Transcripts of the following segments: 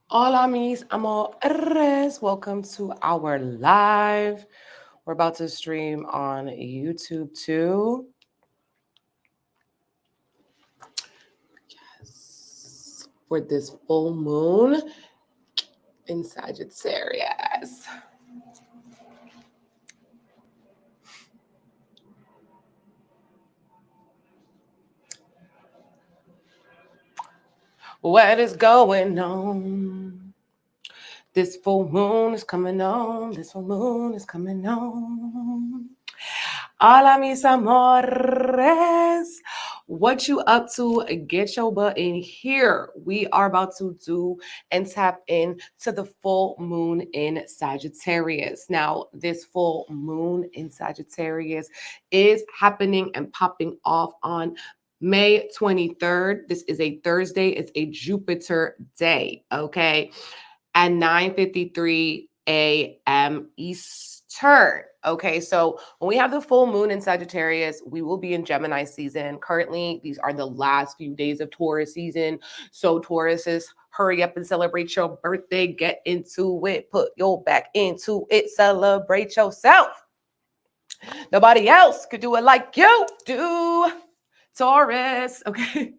Hola, mis amores. Welcome to our live. We're about to stream on YouTube too. Yes. For this full moon in Sagittarius. What is going on? This full moon is coming on. This full moon is coming on. Hola, mis amores. What you up to? Get your butt in here. We are about to do and tap in to the full moon in Sagittarius. Now, this full moon in Sagittarius is happening and popping off on May 23rd. This is a Thursday. It's a Jupiter day, okay? At 9:53 a.m. Eastern. Okay, so when we have the full moon in Sagittarius, we will be in Gemini season. Currently, these are the last few days of Taurus season. So Tauruses, hurry up and celebrate your birthday. Get into it. Put your back into it. Celebrate yourself. Nobody else could do it like you do. Taurus, okay?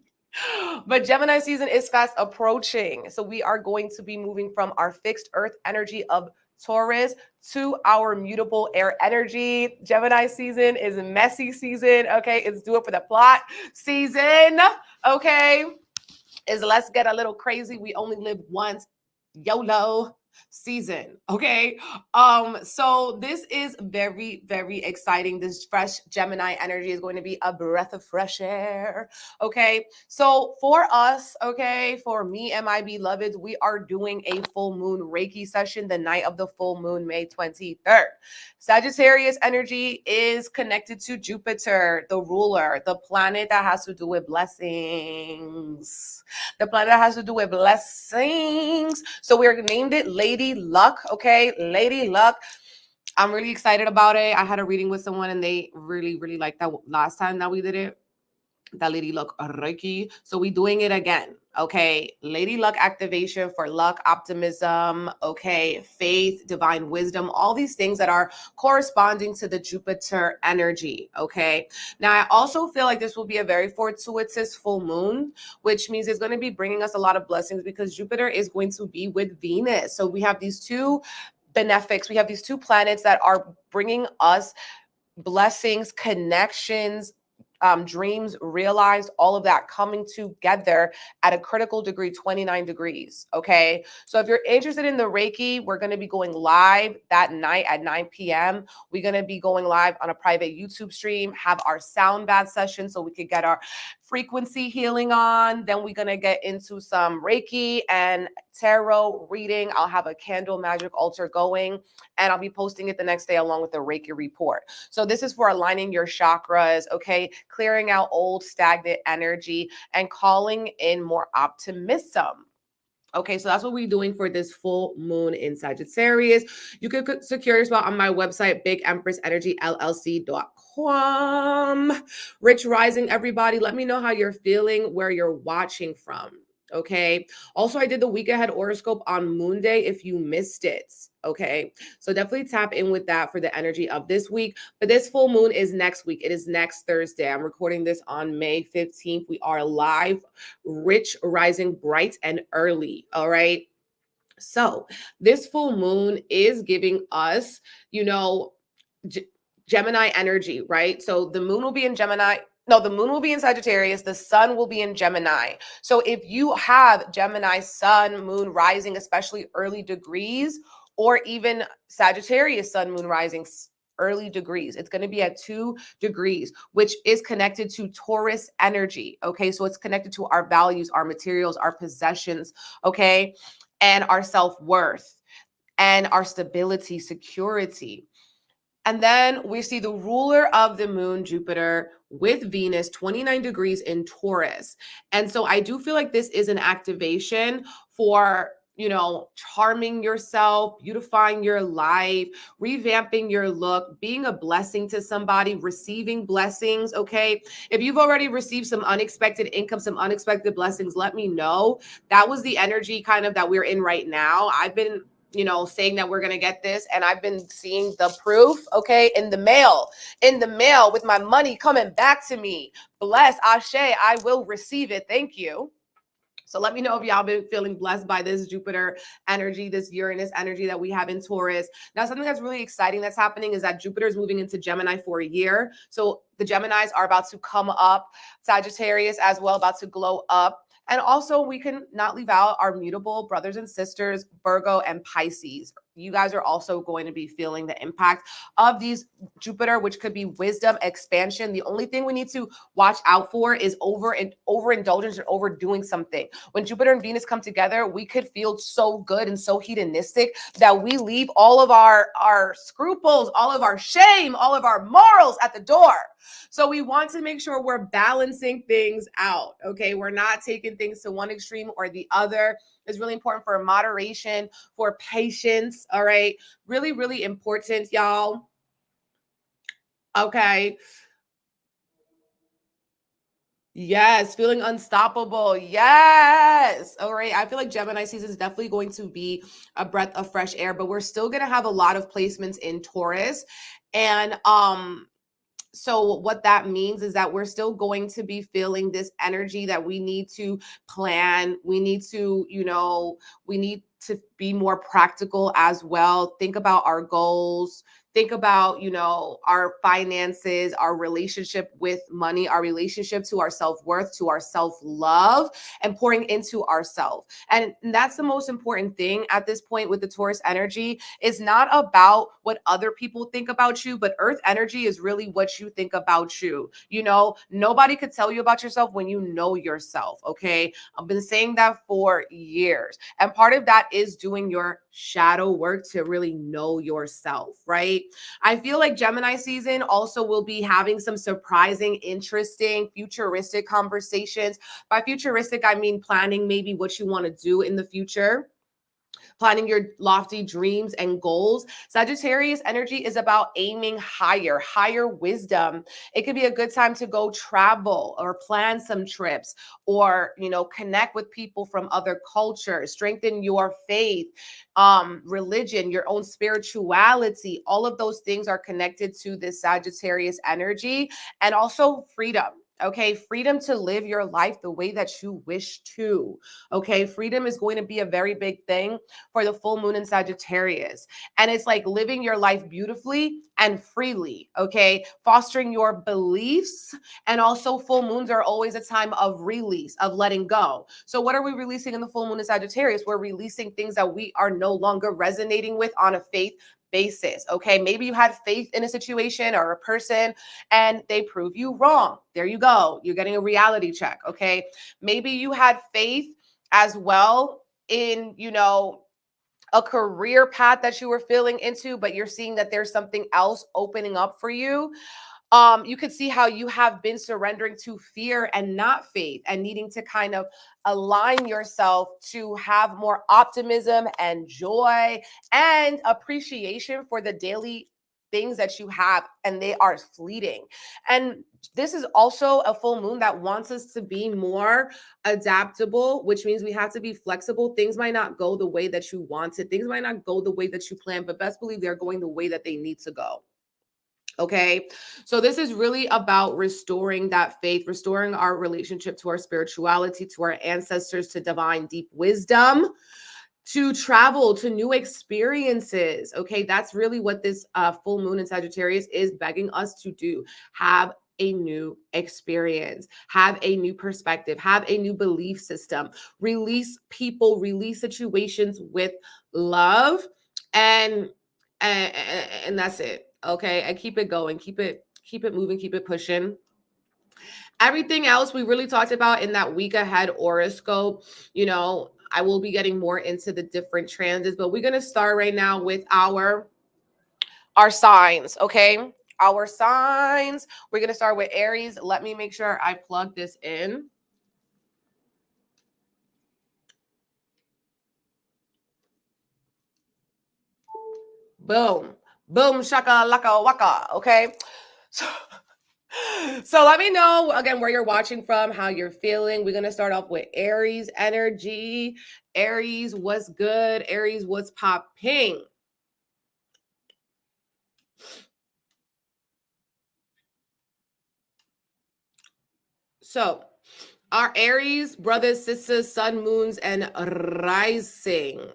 But Gemini season is fast approaching. So we are going to be moving from our fixed earth energy of Taurus to our mutable air energy. Gemini season is messy season. Okay. It's do it for the plot season. Okay. Is let's get a little crazy. We only live once. YOLO season. Okay. So this is very, very exciting. This fresh Gemini energy is going to be a breath of fresh air. Okay. So for us, okay, for me and my beloveds, we are doing a full moon Reiki session the night of the full moon, May 23rd. Sagittarius energy is connected to Jupiter, the ruler, the planet that has to do with blessings. The planet that has to do with blessings. So we're named it Lady Luck, okay? Lady Luck. I'm really excited about it. I had a reading with someone and they really, really liked that last time that we did it. That Lady Luck Reiki. So we doing it again. Okay. Lady Luck activation for luck, optimism, okay, faith, divine wisdom, all these things that are corresponding to the Jupiter energy. Okay. Now, I also feel like this will be a very fortuitous full moon, which means it's going to be bringing us a lot of blessings because Jupiter is going to be with Venus. So we have these two benefics. We have these two planets that are bringing us blessings, connections, dreams realized, all of that coming together at a critical degree, 29 degrees. Okay. So if you're interested in the Reiki, we're going to be going live that night at 9 p.m. We're going to be going live on a private YouTube stream, have our sound bath session so we could get our frequency healing on. Then we're going to get into some Reiki and tarot reading. I'll have a candle magic altar going and I'll be posting it the next day along with the Reiki report. So this is for aligning your chakras, okay? Clearing out old stagnant energy and calling in more optimism. Okay, so that's what we're doing for this full moon in Sagittarius. You can secure your spot on my website, bigempressenergyllc.com. Rich Rising, everybody. Let me know how you're feeling, where you're watching from. Okay. Also, I did the week ahead horoscope on Moon Day if you missed it. Okay. So definitely tap in with that for the energy of this week. But this full moon is next week. It is next Thursday. I'm recording this on May 15th. We are live, rich, rising, bright, and early. All right. So this full moon is giving us, Gemini energy, right? So the moon will be in Gemini. No, the moon will be in Sagittarius. The sun will be in Gemini. So if you have Gemini, sun, moon, rising, especially early degrees, or even Sagittarius, sun, moon, rising, early degrees, it's going to be at 2 degrees, which is connected to Taurus energy. Okay. So it's connected to our values, our materials, our possessions. Okay. And our self-worth and our stability, security. And then we see the ruler of the moon, Jupiter, with Venus, 29 degrees in Taurus. And so I do feel like this is an activation for charming yourself, beautifying your life, revamping your look, being a blessing to somebody, receiving blessings, okay? If you've already received some unexpected income, some unexpected blessings, let me know. That was the energy kind of that we're in right now. I've been saying that we're going to get this, and I've been seeing the proof, okay, in the mail with my money coming back to me. Bless, Ashe, I will receive it. Thank you. So let me know if y'all been feeling blessed by this Jupiter energy, this Uranus energy that we have in Taurus. Now, something that's really exciting that's happening is that Jupiter is moving into Gemini for a year. So the Geminis are about to come up, Sagittarius as well, about to glow up. And also, we can not leave out our mutable brothers and sisters, Virgo and Pisces. You guys are also going to be feeling the impact of these Jupiter, which could be wisdom, expansion. The only thing we need to watch out for is overindulgence or overdoing something. When Jupiter and Venus come together, we could feel so good and so hedonistic that we leave all of our scruples, all of our shame, all of our morals at the door. So we want to make sure we're balancing things out, okay? We're not taking things to one extreme or the other. It's really important for moderation, for patience, all right? Really, really important, y'all. Okay. Yes, feeling unstoppable. Yes. All right. I feel like Gemini season is definitely going to be a breath of fresh air, but we're still going to have a lot of placements in Taurus. And so what that means is that we're still going to be feeling this energy that we need to plan. We need to, we need to be more practical as well. Think about our goals. Think about, our finances, our relationship with money, our relationship to our self-worth, to our self-love, and pouring into ourselves. And that's the most important thing at this point with the Taurus energy. It's not about what other people think about you, but Earth energy is really what you think about you. Nobody could tell you about yourself when you know yourself, okay? I've been saying that for years. And part of that is doing your shadow work to really know yourself, right? I feel like Gemini season also will be having some surprising, interesting, futuristic conversations. By futuristic, I mean planning maybe what you want to do in the future, planning your lofty dreams and goals. Sagittarius energy is about aiming higher wisdom. It could be a good time to go travel or plan some trips or, connect with people from other cultures, strengthen your faith, religion, your own spirituality. All of those things are connected to this Sagittarius energy, and also freedom. Okay, freedom to live your life the way that you wish to. Okay, freedom is going to be a very big thing for the full moon in Sagittarius. And it's like living your life beautifully and freely, okay? Fostering your beliefs. And also full moons are always a time of release, of letting go. So what are we releasing in the full moon in Sagittarius? We're releasing things that we are no longer resonating with on a faith basis, okay? Maybe you had faith in a situation or a person and they prove you wrong. There you go. You're getting a reality check, okay? Maybe you had faith as well in, a career path that you were feeling into, but you're seeing that there's something else opening up for you. You could see how you have been surrendering to fear and not faith, and needing to kind of align yourself to have more optimism and joy and appreciation for the daily things that you have, and they are fleeting. And this is also a full moon that wants us to be more adaptable, which means we have to be flexible. Things might not go the way that you wanted. Things might not go the way that you planned, but best believe they're going the way that they need to go. Okay, so this is really about restoring that faith, restoring our relationship to our spirituality, to our ancestors, to divine deep wisdom, to travel, to new experiences. Okay, that's really what this full moon in Sagittarius is begging us to do. Have a new experience, have a new perspective, have a new belief system, release people, release situations with love, and that's it. Okay, and keep it going, keep it moving, keep it pushing. Everything else we really talked about in that week ahead horoscope. I will be getting more into the different transits, but we're going to start right now with our signs, okay? Our signs. We're going to start with Aries. Let me make sure I plug this in. Boom. Boom, shaka, laka, waka. Okay. So let me know, again, where you're watching from, how you're feeling. We're going to start off with Aries energy. Aries, what's good? Aries, what's popping? So our Aries brothers, sisters, sun, moons, and rising.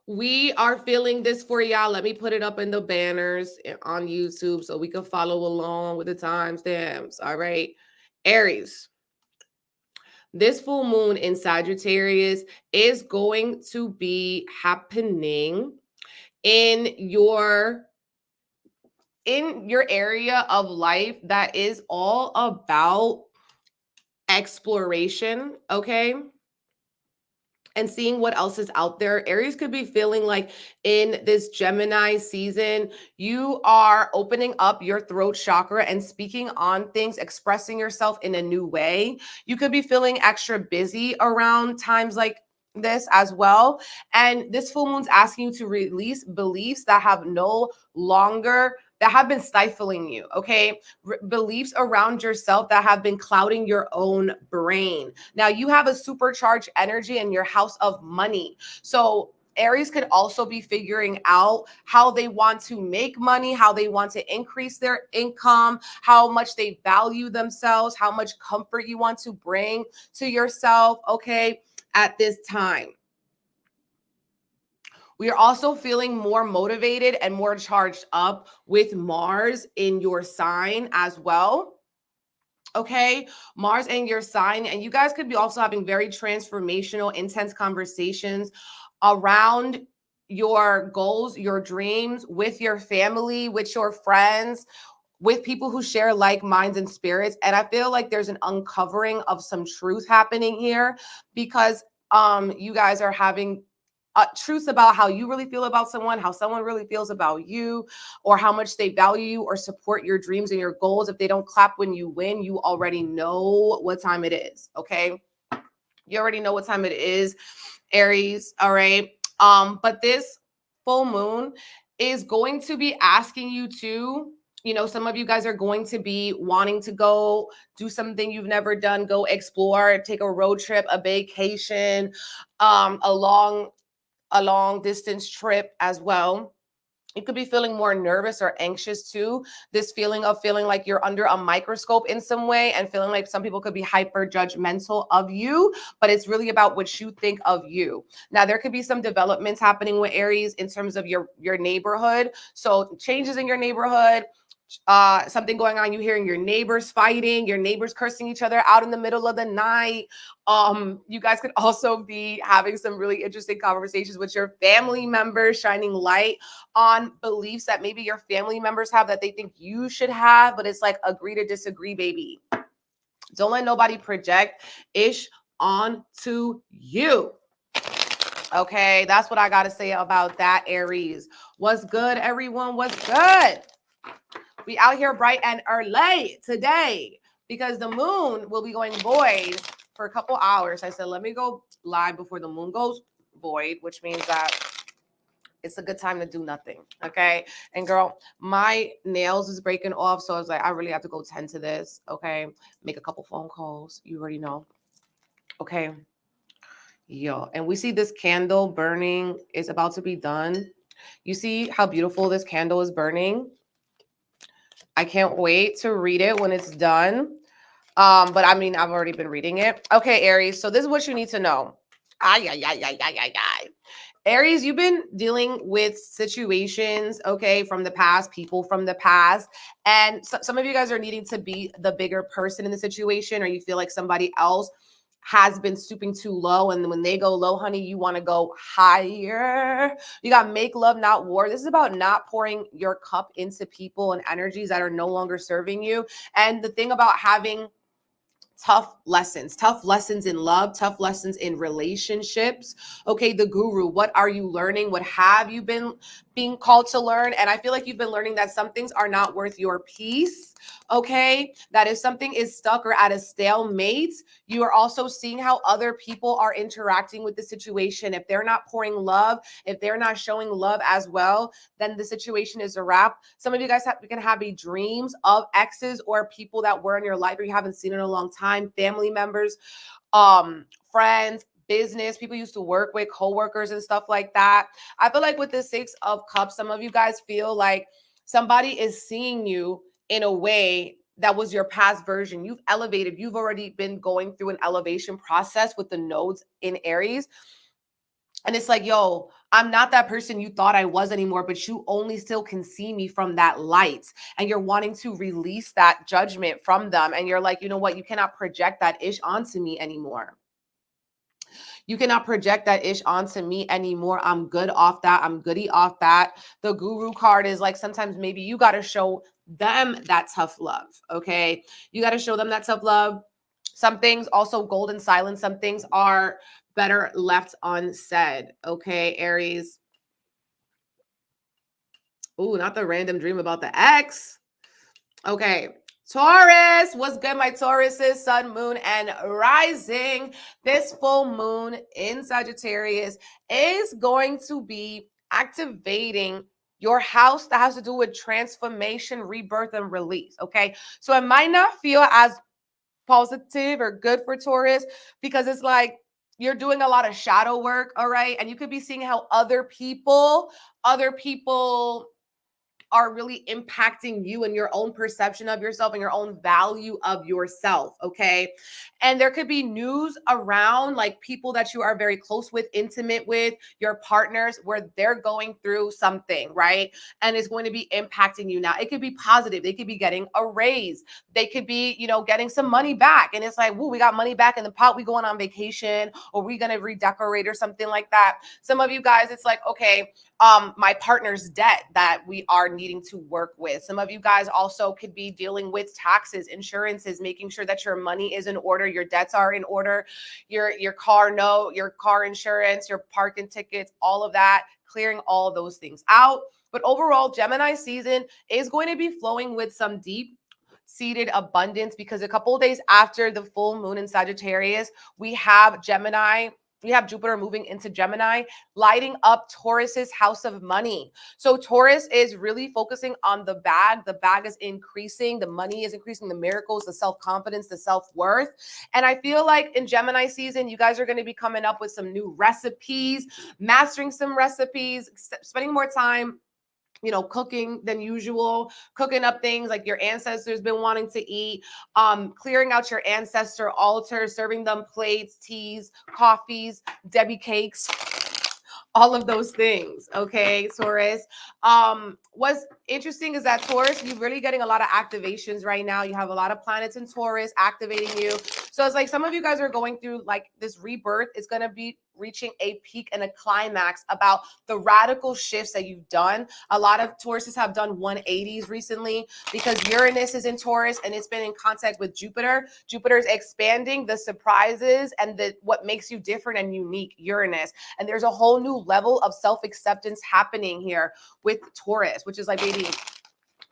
We are feeling this for y'all. Let me put it up in the banners on YouTube so we can follow along with the timestamps. All right. Aries. This full moon in Sagittarius is going to be happening in your area of life that is all about exploration, okay? And seeing what else is out there. Aries could be feeling like in this Gemini season, you are opening up your throat chakra and speaking on things, expressing yourself in a new way. You could be feeling extra busy around times like this as well. And this full moon's asking you to release beliefs that have been stifling you, okay? Beliefs around yourself that have been clouding your own brain. Now, you have a supercharged energy in your house of money. So Aries could also be figuring out how they want to make money, how they want to increase their income, how much they value themselves, how much comfort you want to bring to yourself, okay, at this time. We are also feeling more motivated and more charged up with Mars in your sign as well. Okay, Mars in your sign. And you guys could be also having very transformational, intense conversations around your goals, your dreams, with your family, with your friends, with people who share like minds and spirits. And I feel like there's an uncovering of some truth happening here because you guys are having truths about how you really feel about someone, how someone really feels about you, or how much they value you or support your dreams and your goals. If they don't clap when you win, you already know what time it is, okay? You already know what time it is, Aries, all right? But this full moon is going to be asking you to, some of you guys are going to be wanting to go do something you've never done, go explore, take a road trip, a vacation, a long distance trip as well. You could be feeling more nervous or anxious too. This feeling of feeling like you're under a microscope in some way and feeling like some people could be hyper judgmental of you, but it's really about what you think of you. Now, there could be some developments happening with Aries in terms of your neighborhood. So changes in your neighborhood, something going on, you hearing your neighbors fighting, your neighbors cursing each other out in the middle of the night. You guys could also be having some really interesting conversations with your family members, shining light on beliefs that maybe your family members have that they think you should have, but it's like agree to disagree, baby. Don't let nobody project ish onto you. Okay, that's what I got to say about that, Aries. What's good, everyone? What's good? We out here bright and early today because the moon will be going void for a couple hours. I said, let me go live before the moon goes void, which means that it's a good time to do nothing. Okay. And girl, my nails is breaking off. So I was like, I really have to go tend to this. Okay. Make a couple phone calls. You already know. Okay. Yo. And we see this candle burning is about to be done. You see how beautiful this candle is burning? I can't wait to read it when it's done. But I mean, I've already been reading it. Okay, Aries. So this is what you need to know. Aries, you've been dealing with situations, okay, from the past, people from the past. And some of you guys are needing to be the bigger person in the situation, or you feel like somebody else has been stooping too low, and when they go low, honey, you want to go higher. You got make love, not war. This is about not pouring your cup into people and energies that are no longer serving you. And the thing about having tough lessons in love, tough lessons in relationships. Okay, the guru, what are you learning? What have you been being called to learn. And I feel like you've been learning that some things are not worth your peace. Okay. That if something is stuck or at a stalemate, you are also seeing how other people are interacting with the situation. If they're not pouring love, if they're not showing love as well, then the situation is a wrap. Some of you guys can have dreams of exes or people that were in your life or you haven't seen in a long time, family members, friends, business, people you used to work with, coworkers and stuff like that. I feel like with the Six of Cups, some of you guys feel like somebody is seeing you in a way that was your past version. You've elevated. You've already been going through an elevation process with the nodes in Aries. And it's like, yo, I'm not that person you thought I was anymore, but you only still can see me from that light. And you're wanting to release that judgment from them. And you're like, you know what? You cannot project that ish onto me anymore. You cannot project that ish onto me anymore. I'm good off that. I'm goody off that. The Guru card is like, sometimes maybe you got to show them that tough love. Okay. You got to show them that tough love. Some things also golden silence. Some things are better left unsaid. Okay, Aries. Ooh, not the random dream about the ex. Okay. Taurus, what's good, my Tauruses, sun, moon, and rising? This full moon in Sagittarius is going to be activating your house that has to do with transformation, rebirth, and release. Okay. So it might not feel as positive or good for Taurus because it's like you're doing a lot of shadow work. All right. And you could be seeing how other people are really impacting you and your own perception of yourself and your own value of yourself. Okay. And there could be news around like people that you are very close with, intimate with, your partners, where they're going through something, right? And it's going to be impacting you. Now, it could be positive. They could be getting a raise. They could be, getting some money back. And it's like, woo, we got money back in the pot. We going on vacation, or we going to redecorate or something like that. Some of you guys, it's like, okay, my partner's debt that we are needing to work with. Some of you guys also could be dealing with taxes, insurances, making sure that your money is in order, your debts are in order, your car note, your car insurance, your parking tickets, all of that, clearing all of those things out. But overall, Gemini season is going to be flowing with some deep seated abundance because a couple of days after the full moon in Sagittarius, we have Jupiter moving into Gemini, lighting up Taurus's house of money. So Taurus is really focusing on the bag. The bag is increasing. The money is increasing. The miracles, the self-confidence, the self-worth. And I feel like in Gemini season, you guys are going to be coming up with some new recipes, mastering some recipes, spending more time cooking than usual, cooking up things like your ancestors been wanting to eat, clearing out your ancestor altar, serving them plates, teas, coffees, Debbie cakes, all of those things. Okay, Taurus. What's interesting is that Taurus, you're really getting a lot of activations right now. You have a lot of planets in Taurus activating you. So it's like some of you guys are going through like this rebirth. It's going to be reaching a peak and a climax about the radical shifts that you've done. A lot of Tauruses have done 180s recently because Uranus is in Taurus and it's been in contact with Jupiter. Jupiter is expanding the surprises and what makes you different and unique, Uranus. And there's a whole new level of self-acceptance happening here with Taurus, which is like, baby,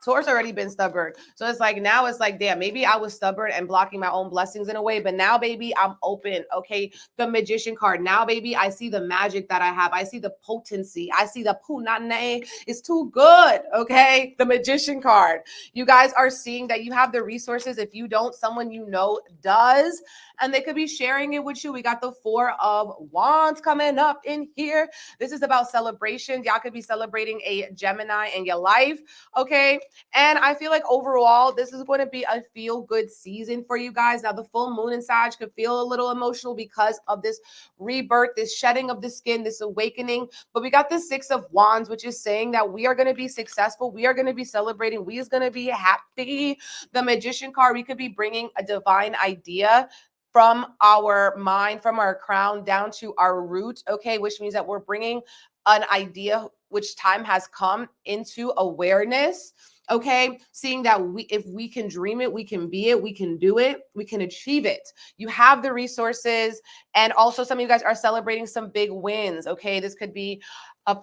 Taurus already been stubborn. So it's like, now it's like, damn, maybe I was stubborn and blocking my own blessings in a way, but now, baby, I'm open. Okay. The Magician card. Now, baby, I see the magic that I have. I see the potency. I see the punane. It's too good. Okay. The Magician card. You guys are seeing that you have the resources. If you don't, someone you know does, and they could be sharing it with you. We got the Four of Wands coming up in here. This is about celebration. Y'all could be celebrating a Gemini in your life. Okay. And I feel like overall, this is going to be a feel-good season for you guys. Now, the full moon in Sag could feel a little emotional because of this rebirth, this shedding of the skin, this awakening. But we got the Six of Wands, which is saying that we are going to be successful. We are going to be celebrating. We is going to be happy. The Magician card, we could be bringing a divine idea from our mind, from our crown down to our root, okay, which means that we're bringing an idea which time has come into awareness. Okay, seeing that if we can dream it, we can be it, we can do it, we can achieve it. You have the resources, and also some of you guys are celebrating some big wins. Okay, this could be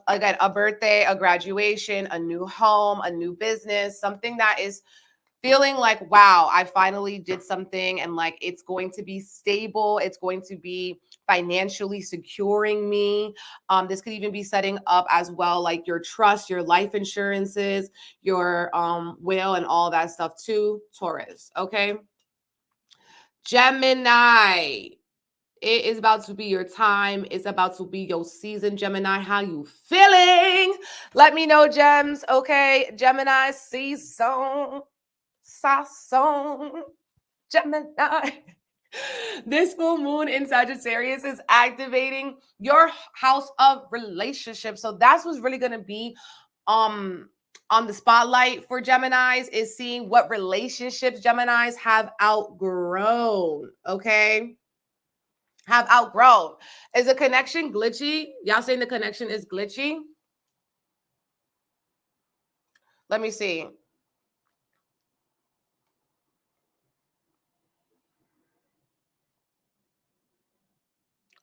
again a birthday, a graduation, a new home, a new business, something that is feeling like, wow, I finally did something, and like it's going to be stable, it's going to be financially securing me. This could even be setting up as well, like your trust, your life insurances, your will, and all that stuff too, Taurus. Okay, Gemini, it is about to be your time. It's about to be your season, Gemini. How you feeling? Let me know, gems. Okay, Gemini season. Sasson, Gemini. This full moon in Sagittarius is activating your house of relationships. So that's what's really going to be on the spotlight for Geminis, is seeing what relationships Geminis have outgrown. Okay, have outgrown. Is the connection glitchy? Y'all saying the connection is glitchy? Let me see.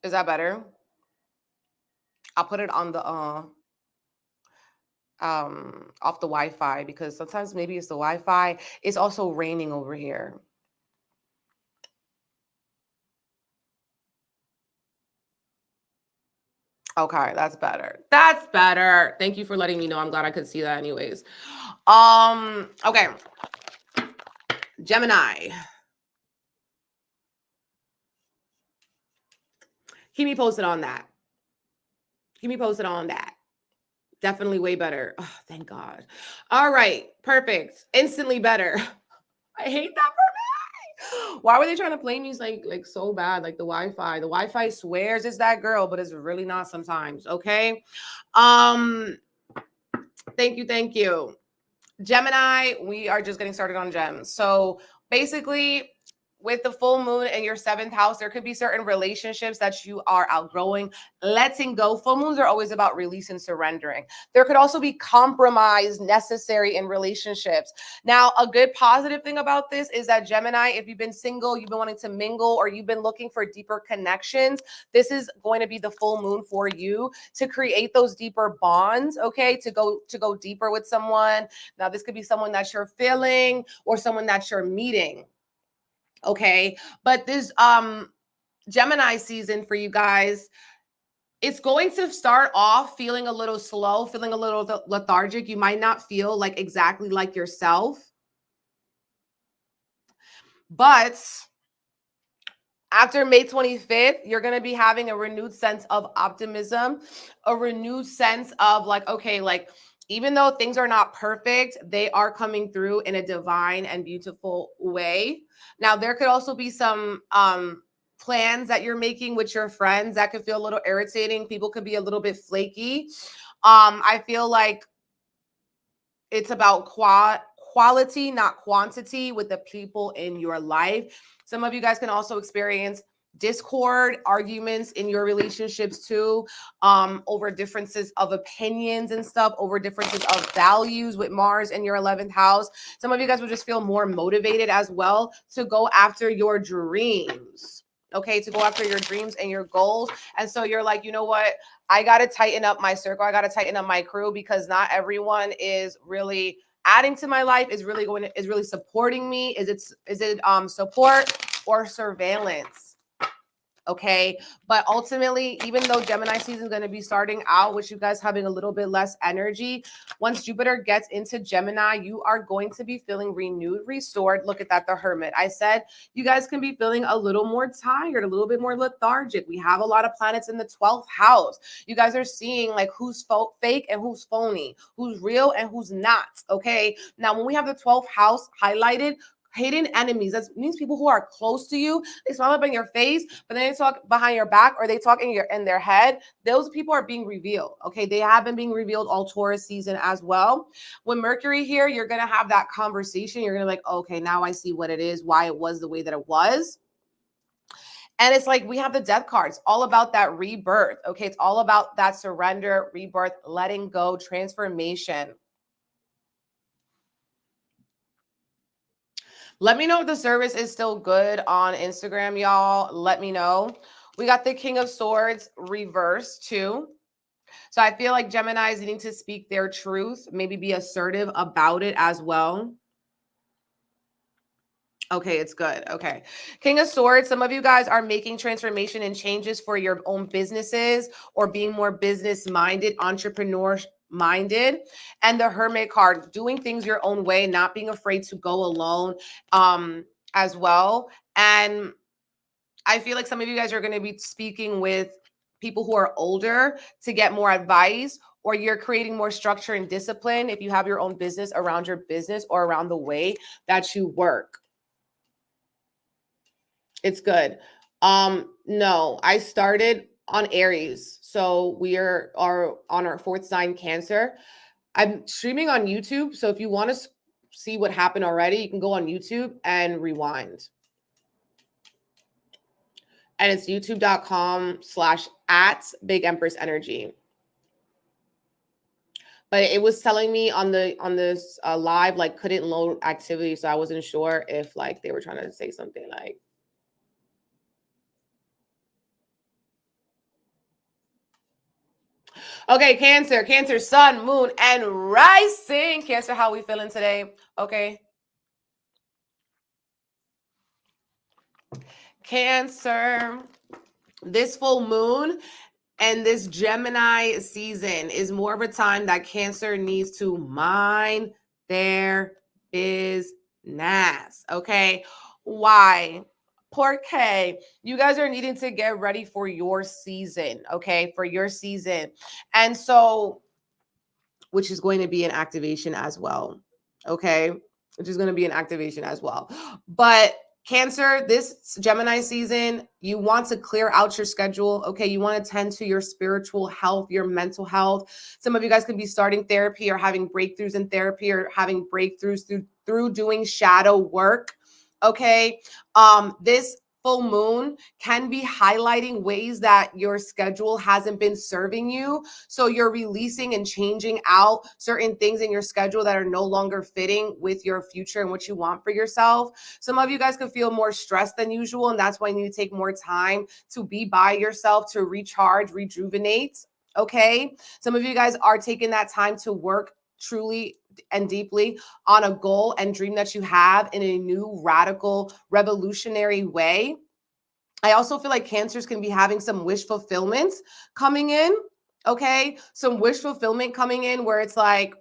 Is that better? I'll put it on the off the Wi-Fi, because sometimes maybe it's the Wi-Fi. It's also raining over here. Okay, that's better. That's better. Thank you for letting me know. I'm glad I could see that anyways. Okay. Gemini. Keep me posted on that. Keep me posted on that. Definitely way better. Oh, thank God. All right. Perfect. Instantly better. I hate that for me. Why were they trying to play me like so bad? Like the Wi-Fi. The Wi-Fi swears it's that girl, but it's really not sometimes. Okay. Thank you. Thank you. Gemini, we are just getting started on gems. So basically, with the full moon in your 7th house, there could be certain relationships that you are outgrowing, letting go. Full moons are always about release and surrendering. There could also be compromise necessary in relationships. Now, a good positive thing about this is that Gemini, if you've been single, you've been wanting to mingle, or you've been looking for deeper connections, this is going to be the full moon for you to create those deeper bonds, okay? To go deeper with someone. Now, this could be someone that you're feeling or someone that you're meeting. Okay, but this Gemini season for you guys, it's going to start off feeling a little slow, feeling a little lethargic. You might not feel like exactly like yourself, but after May 25th, you're going to be having a renewed sense of optimism, a renewed sense of like, okay, like even though things are not perfect, they are coming through in a divine and beautiful way. Now, there could also be some plans that you're making with your friends that could feel a little irritating. People could be a little bit flaky. I feel like it's about quality, not quantity, with the people in your life. Some of you guys can also experience discord, arguments in your relationships too, over differences of opinions and stuff, over differences of values with Mars in your 11th house. Some of you guys will just feel more motivated as well to go after your dreams. Okay, to go after your dreams and your goals. And so you're like, you know what? I got to tighten up my circle. I got to tighten up my crew, because not everyone is really adding to my life, is really supporting me. Is it support or surveillance? Okay, but ultimately, even though Gemini season is going to be starting out with you guys having a little bit less energy, once Jupiter gets into Gemini, you are going to be feeling renewed, restored. Look at that, the Hermit. I said you guys can be feeling a little more tired, a little bit more lethargic. We have a lot of planets in the 12th house. You guys are seeing like who's fake and who's phony, who's real and who's not. Okay, now when we have the 12th house highlighted, hidden enemies, that means people who are close to you, they smile up in your face, but then they talk behind your back, or they talk in their head. Those people are being revealed. Okay, they have been being revealed all Taurus season as well. When Mercury here, you're gonna have that conversation. You're gonna be like, okay, now I see what it is, why it was the way that it was. And it's like we have the death cards, all about that rebirth. Okay, it's all about that surrender, rebirth, letting go, transformation. Let me know if the service is still good on Instagram, y'all. Let me know. We got the King of Swords reversed too. So I feel like Geminis needing to speak their truth, maybe be assertive about it as well. Okay, it's good. Okay. King of Swords, some of you guys are making transformation and changes for your own businesses or being more business-minded, entrepreneur-minded. And the Hermit card, doing things your own way, not being afraid to go alone as well. And I feel like some of you guys are going to be speaking with people who are older to get more advice, or you're creating more structure and discipline if you have your own business around your business or around the way that you work. It's good. No, I started on Aries. So we are on our 4th sign, Cancer. I'm streaming on YouTube. So if you want to see what happened already, you can go on YouTube and rewind. And it's youtube.com/@BigEmpressEnergy. But it was telling me on this live, like, couldn't load activity. So I wasn't sure if like they were trying to say something like, okay, Cancer, sun, moon, and rising. Cancer, how we feeling today? Okay. Cancer, this full moon and this Gemini season is more of a time that Cancer needs to mind their business. Okay. Why? Porque you guys are needing to get ready for your season. Okay. For your season. And so, which is going to be an activation as well. Okay. Which is going to be an activation as well. But Cancer, this Gemini season, you want to clear out your schedule. Okay. You want to tend to your spiritual health, your mental health. Some of you guys could be starting therapy or having breakthroughs in therapy or having breakthroughs through doing shadow work. Okay. This full moon can be highlighting ways that your schedule hasn't been serving you. So you're releasing and changing out certain things in your schedule that are no longer fitting with your future and what you want for yourself. Some of you guys could feel more stressed than usual, and that's why you need to take more time to be by yourself, to recharge, rejuvenate. Okay. Some of you guys are taking that time to work truly and deeply on a goal and dream that you have in a new, radical, revolutionary way. I also feel like Cancers can be having some wish fulfillments coming in. Okay. Some wish fulfillment coming in where it's like,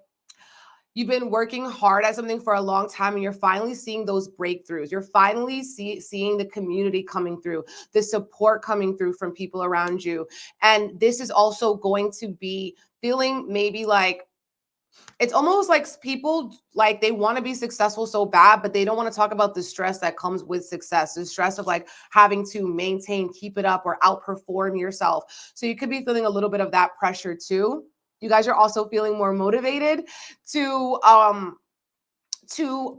you've been working hard at something for a long time and you're finally seeing those breakthroughs. You're finally seeing the community coming through, the support coming through from people around you. And this is also going to be feeling maybe like, it's almost like people, like, they want to be successful so bad, but they don't want to talk about the stress that comes with success, the stress of like having to maintain, keep it up, or outperform yourself. So you could be feeling a little bit of that pressure too. You guys are also feeling more motivated to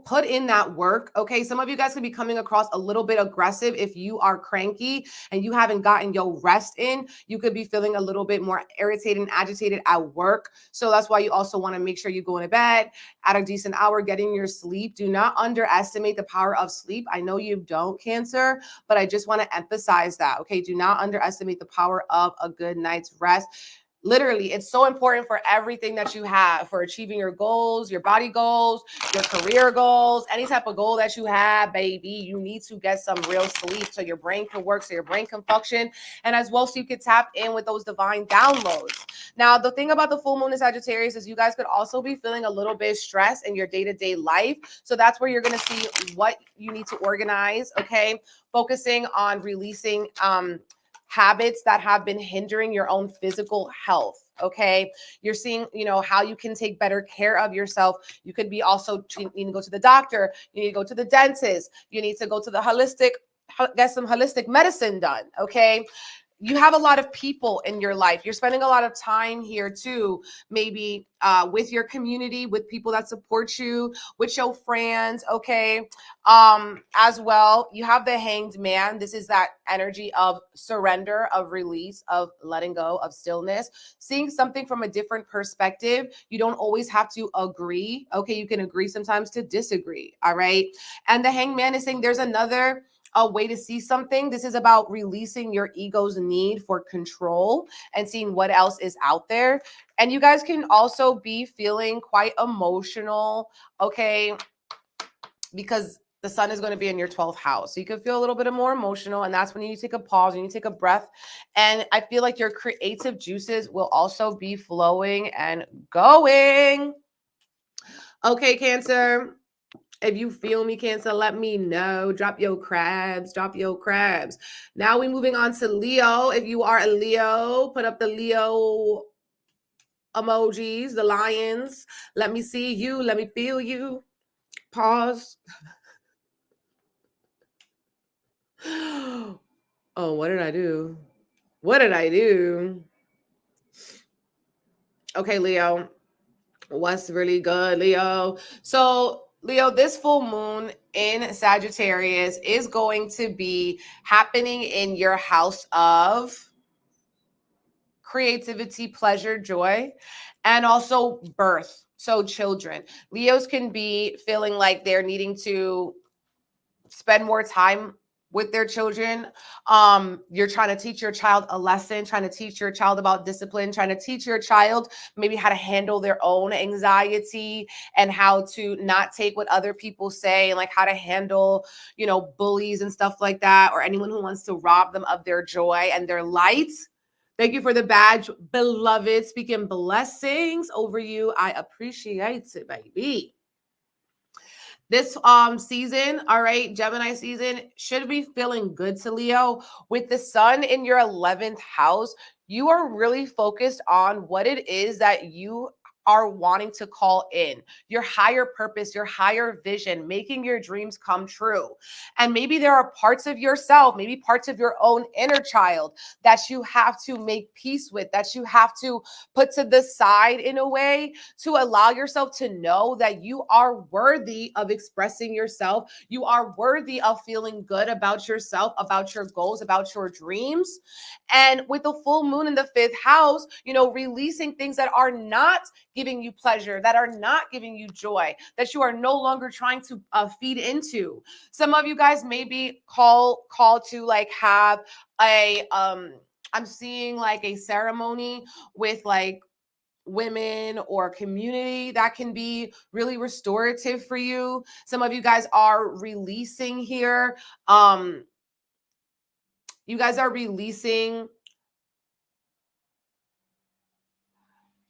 put in that work. Okay. Some of you guys could be coming across a little bit aggressive. If you are cranky and you haven't gotten your rest in, you could be feeling a little bit more irritated and agitated at work. So that's why you also want to make sure you go to bed at a decent hour, getting your sleep. Do not underestimate the power of sleep. I know you don't, Cancer, but I just want to emphasize that. Okay. Do not underestimate the power of a good night's rest. Literally, it's so important for everything that you have, for achieving your goals, your body goals, your career goals, any type of goal that you have, baby. You need to get some real sleep so your brain can work, so your brain can function, and as well so you can tap in with those divine downloads. Now, the thing about the full moon in Sagittarius is you guys could also be feeling a little bit stressed in your day-to-day life. So that's where you're going to see what you need to organize, okay? Focusing on releasing habits that have been hindering your own physical health. Okay. You're seeing, how you can take better care of yourself. You could be also needing to go to the doctor. You need to go to the dentist. You need to go to the get some holistic medicine done. Okay. you have a lot of people in your life. You're spending a lot of time here too, maybe with your community, with people that support you, with your friends, okay? As well, you have the Hanged Man. This is that energy of surrender, of release, of letting go, of stillness, seeing something from a different perspective. You don't always have to agree, okay? You can agree sometimes to disagree, all right? And the Hanged Man is saying there's another a way to see something. This is about releasing your ego's need for control and seeing what else is out there. And you guys can also be feeling quite emotional, okay? Because the sun is going to be in your 12th house. So you can feel a little bit more emotional, and that's when you need to take a pause, you need to take a breath. And I feel like your creative juices will also be flowing and going. Okay, Cancer. If you feel me, Cancer, let me know. Drop your crabs. Drop your crabs. Now we're moving on to Leo. If you are a Leo, put up the Leo emojis, the lions. Let me see you. Let me feel you. Pause. Oh, what did I do? What did I do? Okay, Leo. What's really good, Leo? So Leo, this full moon in Sagittarius is going to be happening in your house of creativity, pleasure, joy, and also birth. So children. Leos can be feeling like they're needing to spend more time with their children. You're trying to teach your child a lesson, trying to teach your child about discipline, trying to teach your child maybe how to handle their own anxiety and how to not take what other people say, and like how to handle, you know, bullies and stuff like that, or anyone who wants to rob them of their joy and their light. Thank you for the badge, beloved. Speaking blessings over you. I appreciate it, baby. This season, all right, Gemini season should be feeling good to Leo. With the sun in your 11th house, you are really focused on what it is that you are wanting to call in, your higher purpose, your higher vision, making your dreams come true. And maybe there are parts of yourself, maybe parts of your own inner child that you have to make peace with, that you have to put to the side in a way to allow yourself to know that you are worthy of expressing yourself. You are worthy of feeling good about yourself, about your goals, about your dreams. And with the full moon in the 5th house, you know, releasing things that are not giving you pleasure, that are not giving you joy, that you are no longer trying to feed into. Some of you guys may be called to like have a, I'm seeing like a ceremony with like women or community that can be really restorative for you. Some of you guys are releasing here. You guys are releasing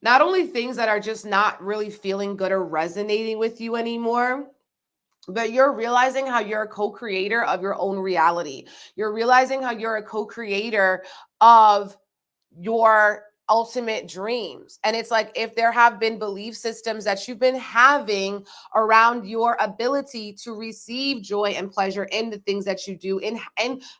not only things that are just not really feeling good or resonating with you anymore, but you're realizing how you're a co-creator of your own reality. You're realizing how you're a co-creator of your ultimate dreams. And it's like, if there have been belief systems that you've been having around your ability to receive joy and pleasure in the things that you do in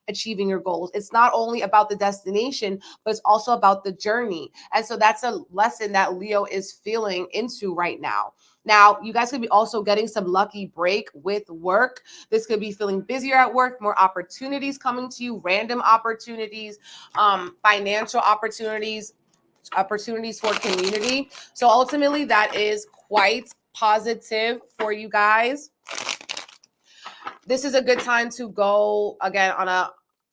achieving your goals, it's not only about the destination, but it's also about the journey. And so that's a lesson that Leo is feeling into right now. Now, you guys could be also getting some lucky break with work. This could be feeling busier at work, more opportunities coming to you, random opportunities, financial opportunities for community. So ultimately, that is quite positive for you guys. This is a good time to go again on a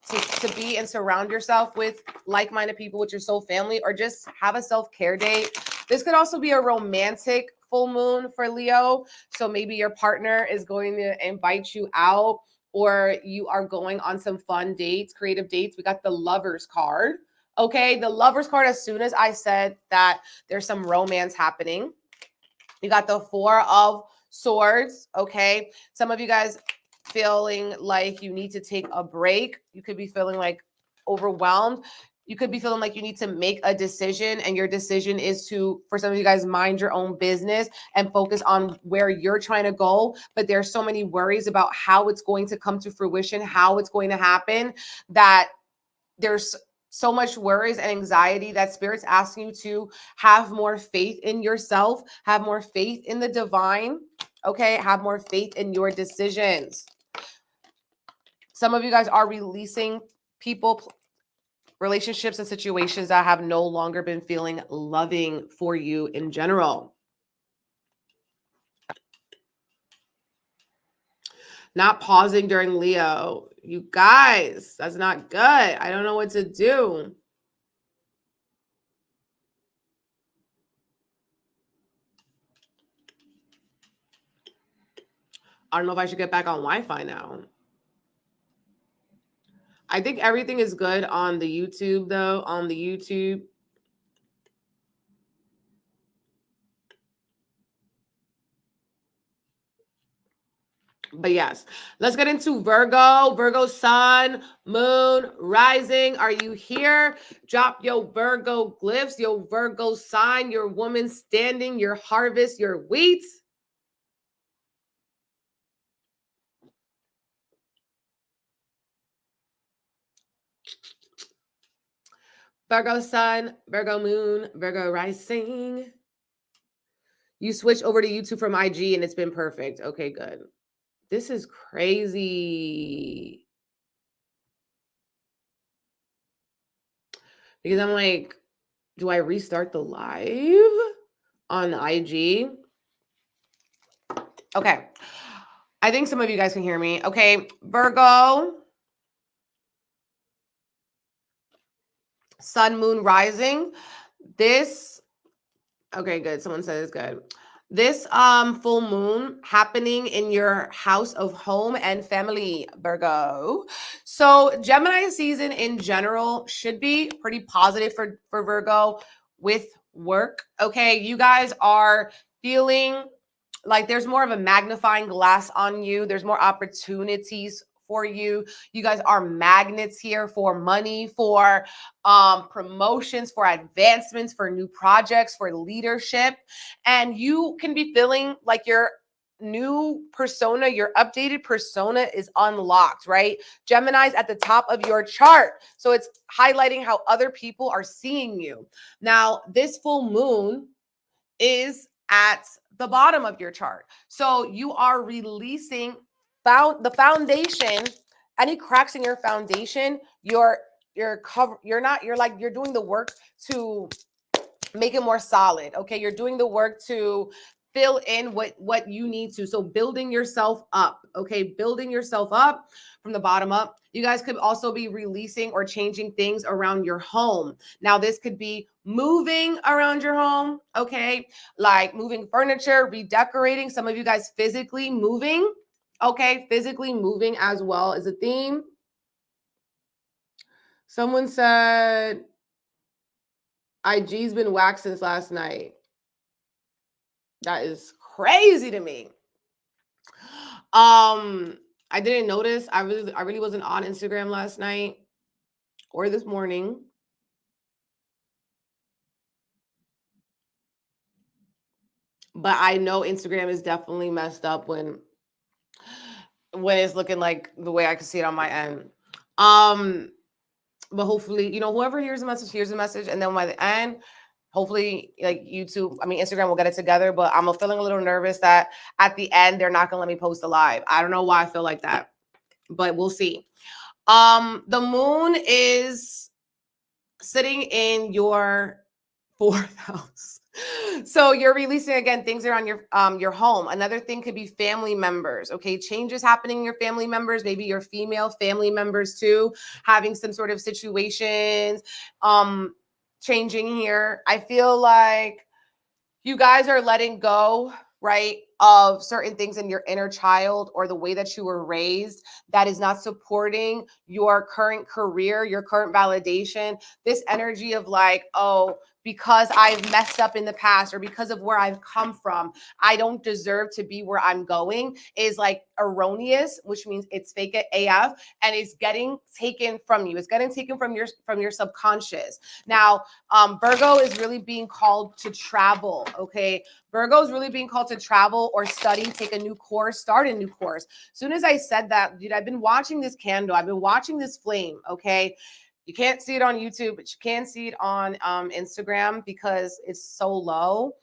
to be and surround yourself with like-minded people, with your soul family, or just have a self-care date. This could also be a romantic full moon for Leo. So maybe your partner is going to invite you out, or you are going on some fun dates, creative dates. We got the Lovers card. Okay, the Lovers card, as soon as I said that there's some romance happening. You got the 4 of Swords. Okay, some of you guys feeling like you need to take a break. You could be feeling like overwhelmed. You could be feeling like you need to make a decision, and your decision is to, for some of you guys, mind your own business and focus on where you're trying to go. But there's so many worries about how it's going to come to fruition, how it's going to happen, that there's so much worries and anxiety that Spirit's asking you to have more faith in yourself, have more faith in the divine, okay? Have more faith in your decisions. Some of you guys are releasing people, relationships, and situations that have no longer been feeling loving for you in general. Not pausing during Leo. You guys, that's not good. I don't know what to do. I don't know if I should get back on Wi-Fi now. I think everything is good on the YouTube, though. On the YouTube. But yes, let's get into Virgo. Virgo sun, moon, rising. Are you here? Drop your Virgo glyphs, your Virgo sign, your woman standing, your harvest, your wheat. Virgo sun, Virgo moon, Virgo rising. You switched over to YouTube from IG and it's been perfect. Okay, good. This is crazy. Because I'm like, do I restart the live on IG? Okay. I think some of you guys can hear me. Okay, Virgo. Sun, moon, rising. This, okay, good. Someone said it's good. This full moon happening in your house of home and family, Virgo. So Gemini season in general should be pretty positive for Virgo with work. Okay, you guys are feeling like there's more of a magnifying glass on you. There's more opportunities for you. You guys are magnets here for money, for promotions, for advancements, for new projects, for leadership. And you can be feeling like your new persona, your updated persona is unlocked, right? Gemini's at the top of your chart. So it's highlighting how other people are seeing you. Now, this full moon is at the bottom of your chart. So you are releasing the foundation, any cracks in your foundation, you're doing the work to make it more solid. Okay, you're doing the work to fill in what you need to. So building yourself up, okay, building yourself up from the bottom up. You guys could also be releasing or changing things around your home. Now, this could be moving around your home, okay, like moving furniture, redecorating. Some of you guys physically moving, okay, physically moving as well is a theme. Someone said IG's been whacked since last night. That is crazy to me. I didn't notice. I really wasn't on Instagram last night or this morning. But I know Instagram is definitely messed up when it's looking like the way I can see it on my end. But hopefully, whoever hears the message, and then by the end, hopefully, like YouTube, Instagram will get it together. But I'm feeling a little nervous that at the end they're not gonna let me post a live. I don't know why I feel like that, but we'll see. The moon is sitting in your 4th house. So you're releasing again things around your home. Another thing could be family members. Okay, changes happening in your family members. Maybe your female family members too, having some sort of situations changing here. I feel like you guys are letting go, right, of certain things in your inner child or the way that you were raised that is not supporting your current career, your current validation. This energy of like, oh, because I've messed up in the past or because of where I've come from, I don't deserve to be where I'm going is like erroneous, which means it's fake AF, and it's getting taken from you. It's getting taken from your subconscious. Now, Virgo is really being called to travel, okay? Virgo is really being called to travel or study, take a new course, start a new course. As soon as I said that, dude, I've been watching this candle. I've been watching this flame, okay? You can't see it on YouTube, but you can see it on Instagram because it's so low.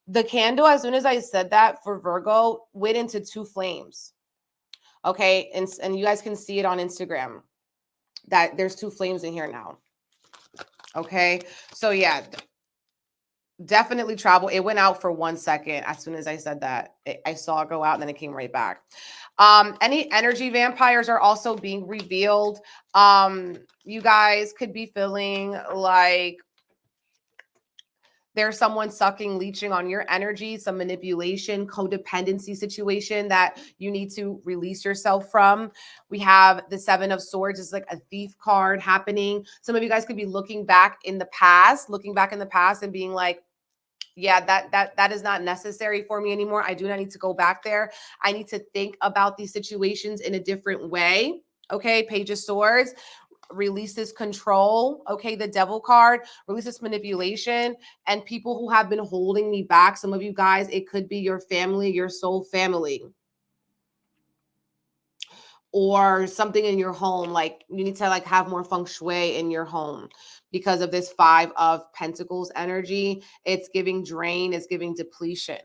The candle, as soon as I said that for Virgo, went into 2 flames. Okay, and you guys can see it on Instagram that there's 2 flames in here now. Okay, so yeah, definitely travel. It went out for 1 second. As soon as I said that, I saw it go out and then it came right back. Any energy vampires are also being revealed. You guys could be feeling like there's someone sucking, leeching on your energy, some manipulation, codependency situation that you need to release yourself from. We have the 7 of Swords. It's like a thief card happening. Some of you guys could be looking back in the past and being like, yeah, that is not necessary for me anymore. I do not need to go back there. I need to think about these situations in a different way. Okay, Page of Swords releases control. Okay, the Devil card releases manipulation and people who have been holding me back. Some of you guys, it could be your family, your soul family, or something in your home. Like you need to like have more feng shui in your home because of this 5 of Pentacles energy. It's giving drain, it's giving depletion.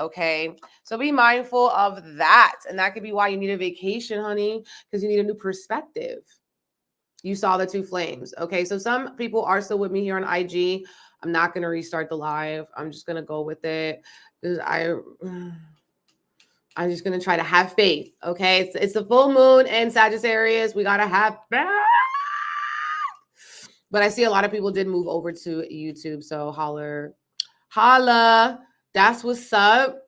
Okay, so be mindful of that. And that could be why you need a vacation, honey, because you need a new perspective. You saw the 2 flames. Okay, so some people are still with me here on IG. I'm not going to restart the live. I'm just going to go with it because I'm just going to try to have faith. Okay, it's the full moon in Sagittarius. We got to have faith. But I see a lot of people did move over to YouTube. So holla. That's what's up.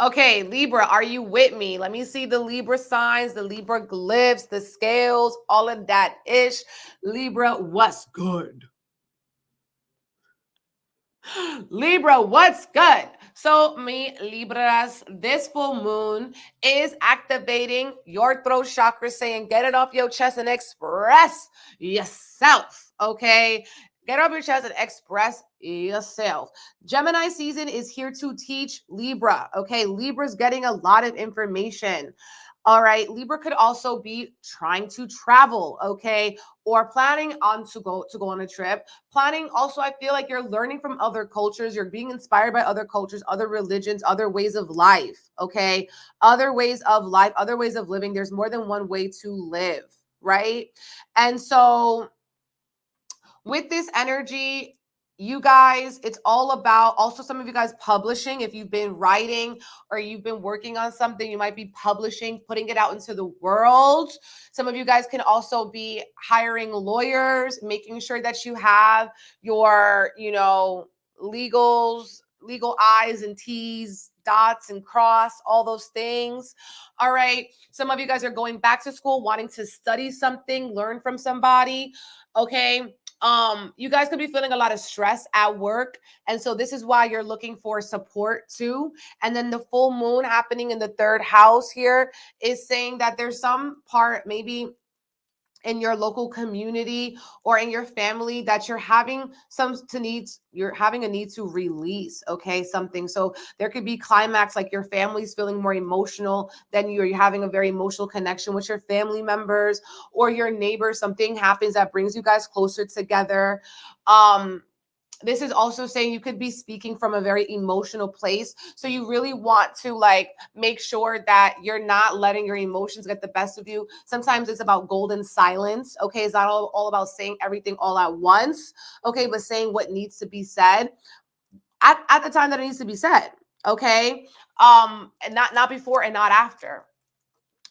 Okay, Libra, are you with me? Let me see the Libra signs, the Libra glyphs, the scales, all of that ish. Libra, what's good? Libra, what's good? So me, Libras, this full moon is activating your throat chakra, saying get it off your chest and express yourself, okay? Get off your chest and express yourself. Gemini season is here to teach Libra, okay? Libra's getting a lot of information. All right, Libra could also be trying to travel, okay? Or planning on to go on a trip. Planning also, I feel like you're learning from other cultures. You're being inspired by other cultures, other religions, other ways of life, okay? Other ways of life, other ways of living. There's more than one way to live, right? And so with this energy, you guys, it's all about also some of you guys publishing. If you've been writing or you've been working on something, you might be publishing, putting it out into the world. Some of you guys can also be hiring lawyers, making sure that you have your, legal I's and T's, dots and cross, all those things. All right. Some of you guys are going back to school, wanting to study something, learn from somebody. Okay. You guys could be feeling a lot of stress at work. And so this is why you're looking for support too. And then the full moon happening in the 3rd house here is saying that there's some part maybe in your local community or in your family that you're having you're having a need to release, okay, something. So there could be climax, like your family's feeling more emotional than you're having a very emotional connection with your family members or your neighbors. Something happens that brings you guys closer together. This is also saying you could be speaking from a very emotional place. So you really want to like make sure that you're not letting your emotions get the best of you. Sometimes it's about golden silence. Okay. It's not all about saying everything all at once. Okay. But saying what needs to be said at the time that it needs to be said. Okay. And not before and not after.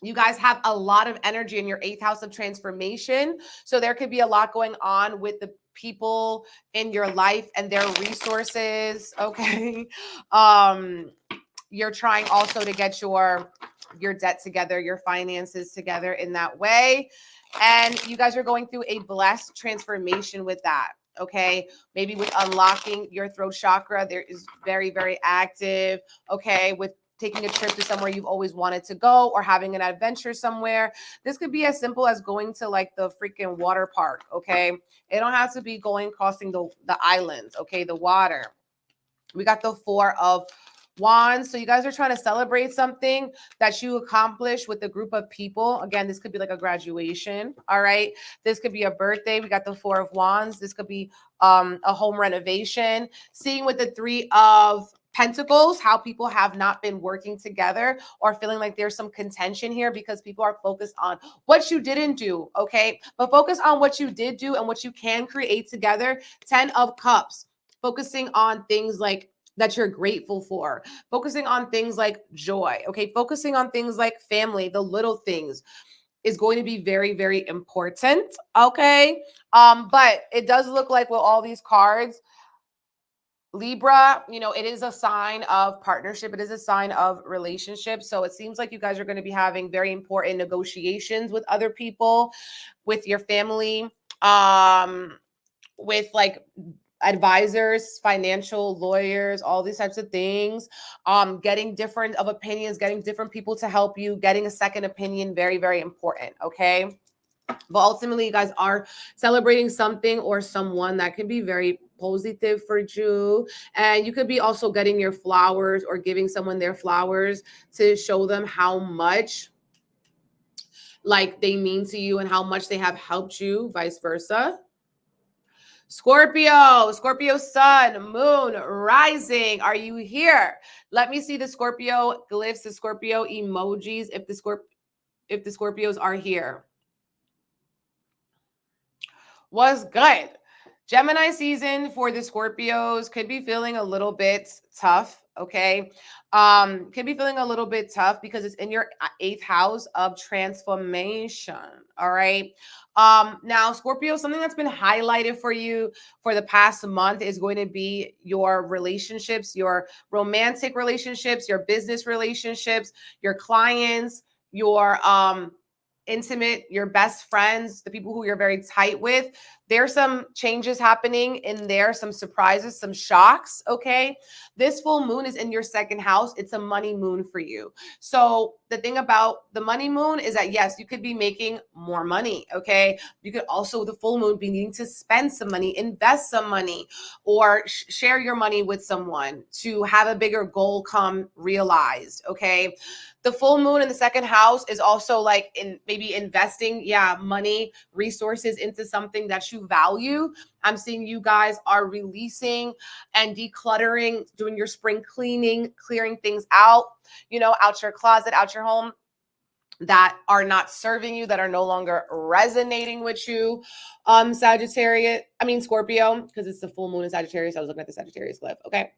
You guys have a lot of energy in your 8th house of transformation. So there could be a lot going on with the people in your life and their resources. Okay. You're trying also to get your debt together, your finances together in that way. And you guys are going through a blessed transformation with that. Okay. Maybe with unlocking your throat chakra, there is very, very active. Okay. With taking a trip to somewhere you've always wanted to go or having an adventure somewhere. This could be as simple as going to like the freaking water park. Okay. It don't have to be crossing the islands. Okay. The water. We got the 4 of Wands. So you guys are trying to celebrate something that you accomplished with a group of people. Again, this could be like a graduation. All right. This could be a birthday. We got the Four of Wands. This could be a home renovation. Seeing with the Three of Pentacles, how people have not been working together or feeling like there's some contention here because people are focused on what you didn't do, okay? But focus on what you did do and what you can create together. 10 of Cups, focusing on things like that you're grateful for, focusing on things like joy, okay? Focusing on things like family, the little things is going to be very, very important, okay? But it does look like with all these cards, Libra, you know, it is a sign of partnership. It is a sign of relationship. So it seems like you guys are going to be having very important negotiations with other people, with your family, with like advisors, financial lawyers, all these types of things, getting different of opinions, getting different people to help you, getting a second opinion, very, very important, okay? But ultimately, you guys are celebrating something or someone that can be very positive for you. And you could be also getting your flowers or giving someone their flowers to show them how much like they mean to you and how much they have helped you, vice versa. Scorpio, Scorpio sun, moon, rising. Are you here? Let me see the Scorpio glyphs, the Scorpio emojis, if the Scorpios are here. Was good. Gemini season for the Scorpios could be feeling a little bit tough, okay? Could be feeling a little bit tough because it's in your 8th house of transformation, all right? Now, Scorpio, something that's been highlighted for you for the past month is going to be your relationships, your romantic relationships, your business relationships, your clients, your intimate, your best friends, the people who you're very tight with. There's some changes happening in there, some surprises, some shocks, okay? This full moon is in your 2nd house. It's a money moon for you. So the thing about the money moon is that, yes, you could be making more money, okay? You could also, with the full moon, be needing to spend some money, invest some money, or share your money with someone to have a bigger goal come realized, okay? The full moon in the 2nd house is also like in maybe investing, money, resources into something that you value. I'm seeing you guys are releasing and decluttering, doing your spring cleaning, clearing things out, you know, out your closet, out your home that are not serving you, that are no longer resonating with you. Scorpio, because it's the full moon in Sagittarius. I was looking at the Sagittarius glyph. Okay.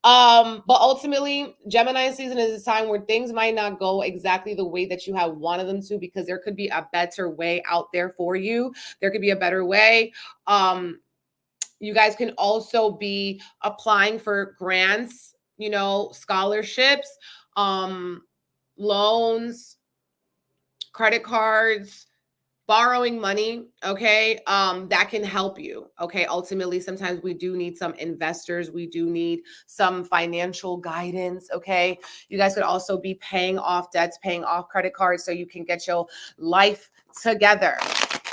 But ultimately, Gemini season is a time where things might not go exactly the way that you have wanted them to, because there could be a better way out there for you. There could be a better way. You guys can also be applying for grants, you know, scholarships, loans, credit cards, borrowing money, okay, that can help you, okay? Ultimately, sometimes we do need some investors. We do need some financial guidance, okay? You guys could also be paying off debts, paying off credit cards so you can get your life together,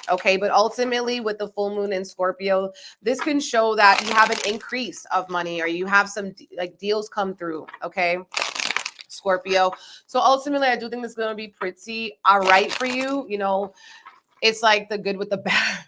okay? But ultimately, with the full moon in Scorpio, this can show that you have an increase of money or you have some like deals come through, okay? Scorpio. So ultimately, I do think this is going to be pretty all right for you. You know, it's like the good with the bad.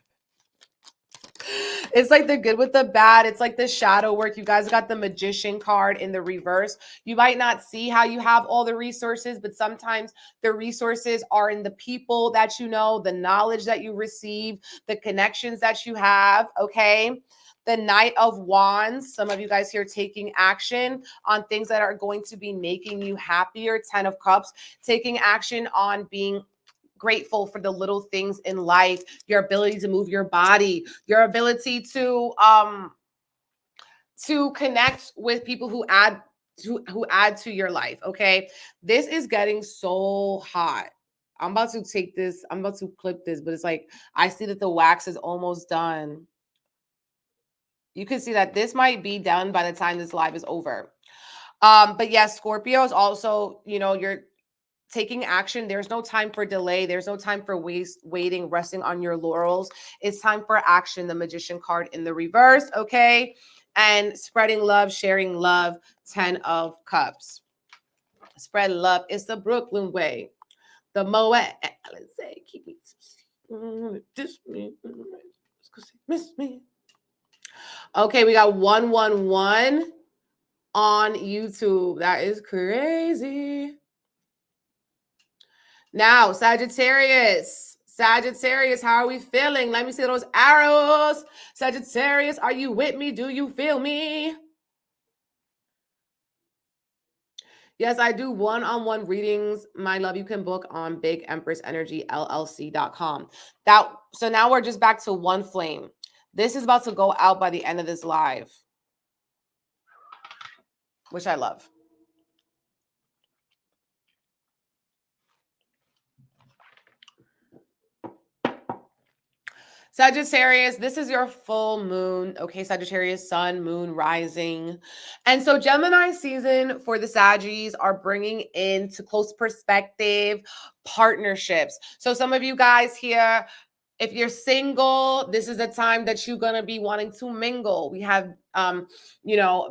It's like the good with the bad. It's like the shadow work. You guys got the Magician card in the reverse. You might not see how you have all the resources, but sometimes the resources are in the people that you know, the knowledge that you receive, the connections that you have, okay? The Knight of Wands, some of you guys here taking action on things that are going to be making you happier. 10 of Cups, taking action on being grateful for the little things in life, your ability to move your body, your ability to connect with people who add to your life, okay? This is getting so hot. I'm about to clip this, but it's like I see that the wax is almost done. You can see that this might be done by the time this live is over. But yes, Scorpio is also, you know, you're taking action. There's no time for delay. There's no time for waiting, resting on your laurels. It's time for action. The Magician card in the reverse, okay? and spreading love, sharing love, 10 of Cups. Spread love. It's the Brooklyn way. The Moet. Alizé, keep me. This me. Miss me. Okay, we got 111 on YouTube. That is crazy. Now, Sagittarius. Sagittarius, how are we feeling? Let me see those arrows. Sagittarius, are you with me? Do you feel me? Yes, I do one-on-one readings. My love, you can book on BigEmpressEnergyLLC.com. So now we're just back to one flame. This is about to go out by the end of this live, which I love. Sagittarius, this is your full moon. Okay, Sagittarius, sun, moon, rising. And so Gemini season for the Saggies are bringing into close perspective partnerships. So some of you guys here, if you're single, this is the time that you're going to be wanting to mingle. We have,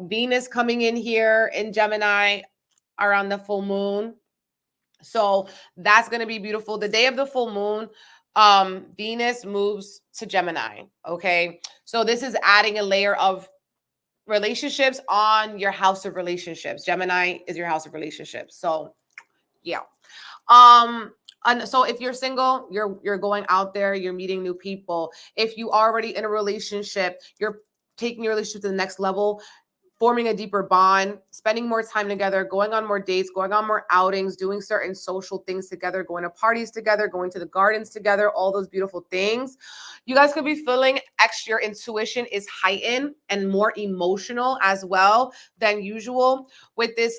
Venus coming in here in Gemini around the full moon. So that's going to be beautiful. The day of the full moon, Venus moves to Gemini. Okay. So this is adding a layer of relationships on your house of relationships. Gemini is your house of relationships. So yeah. And so if you're single, you're going out there, you're meeting new people. If you are already in a relationship, you're taking your relationship to the next level, forming a deeper bond, spending more time together, going on more dates, going on more outings, doing certain social things together, going to parties together, going to the gardens together, all those beautiful things. You guys could be feeling your intuition is heightened and more emotional as well than usual with this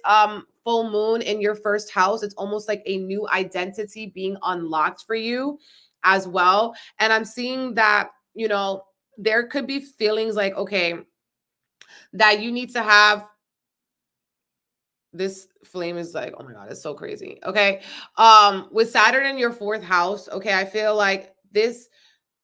full moon in your first house. It's almost like a new identity being unlocked for you as well. And I'm seeing that, there could be feelings like, okay, that you need to have. This flame is like, oh my God, it's so crazy. Okay. With Saturn in your fourth house, okay, I feel like this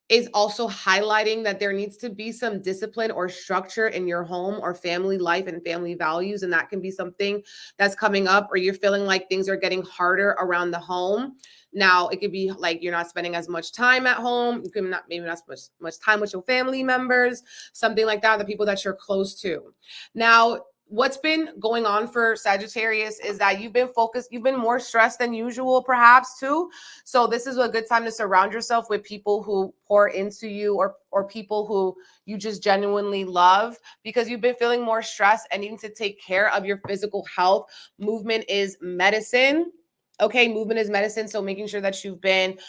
is also highlighting that there needs to be some discipline or structure in your home or family life and family values. And that can be something that's coming up, or you're feeling like things are getting harder around the home. Now, it could be like you're not spending as much time at home. You can maybe not spend much time with your family members, something like that, the people that you're close to. Now, what's been going on for Sagittarius is that you've been focused, you've been more stressed than usual, perhaps too. So this is a good time to surround yourself with people who pour into you, or people who you just genuinely love, because you've been feeling more stressed and needing to take care of your physical health. Movement is medicine. Okay, movement is medicine. So making sure that you've been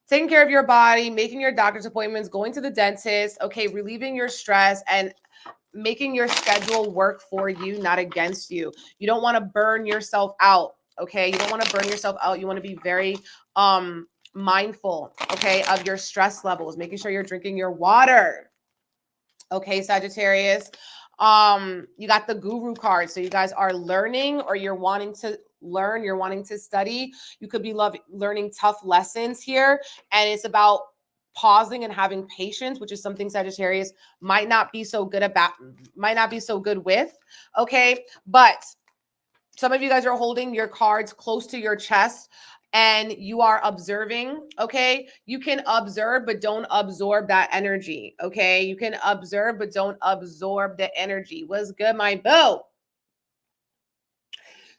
taking care of your body, making your doctor's appointments, going to the dentist, okay, relieving your stress and making your schedule work for you, not against you. You don't want to burn yourself out. Okay. You don't want to burn yourself out. You want to be very mindful, okay, of your stress levels, making sure you're drinking your water. Okay, Sagittarius. You got the Guru card. So you guys are learning, or you're wanting to learn, you're wanting to study. You could be learning tough lessons here. And it's about pausing and having patience, which is something Sagittarius might not be so good with. Okay. But some of you guys are holding your cards close to your chest and you are observing. Okay. You can observe, but don't absorb that energy. Okay. You can observe, but don't absorb the energy. What's good, my boo?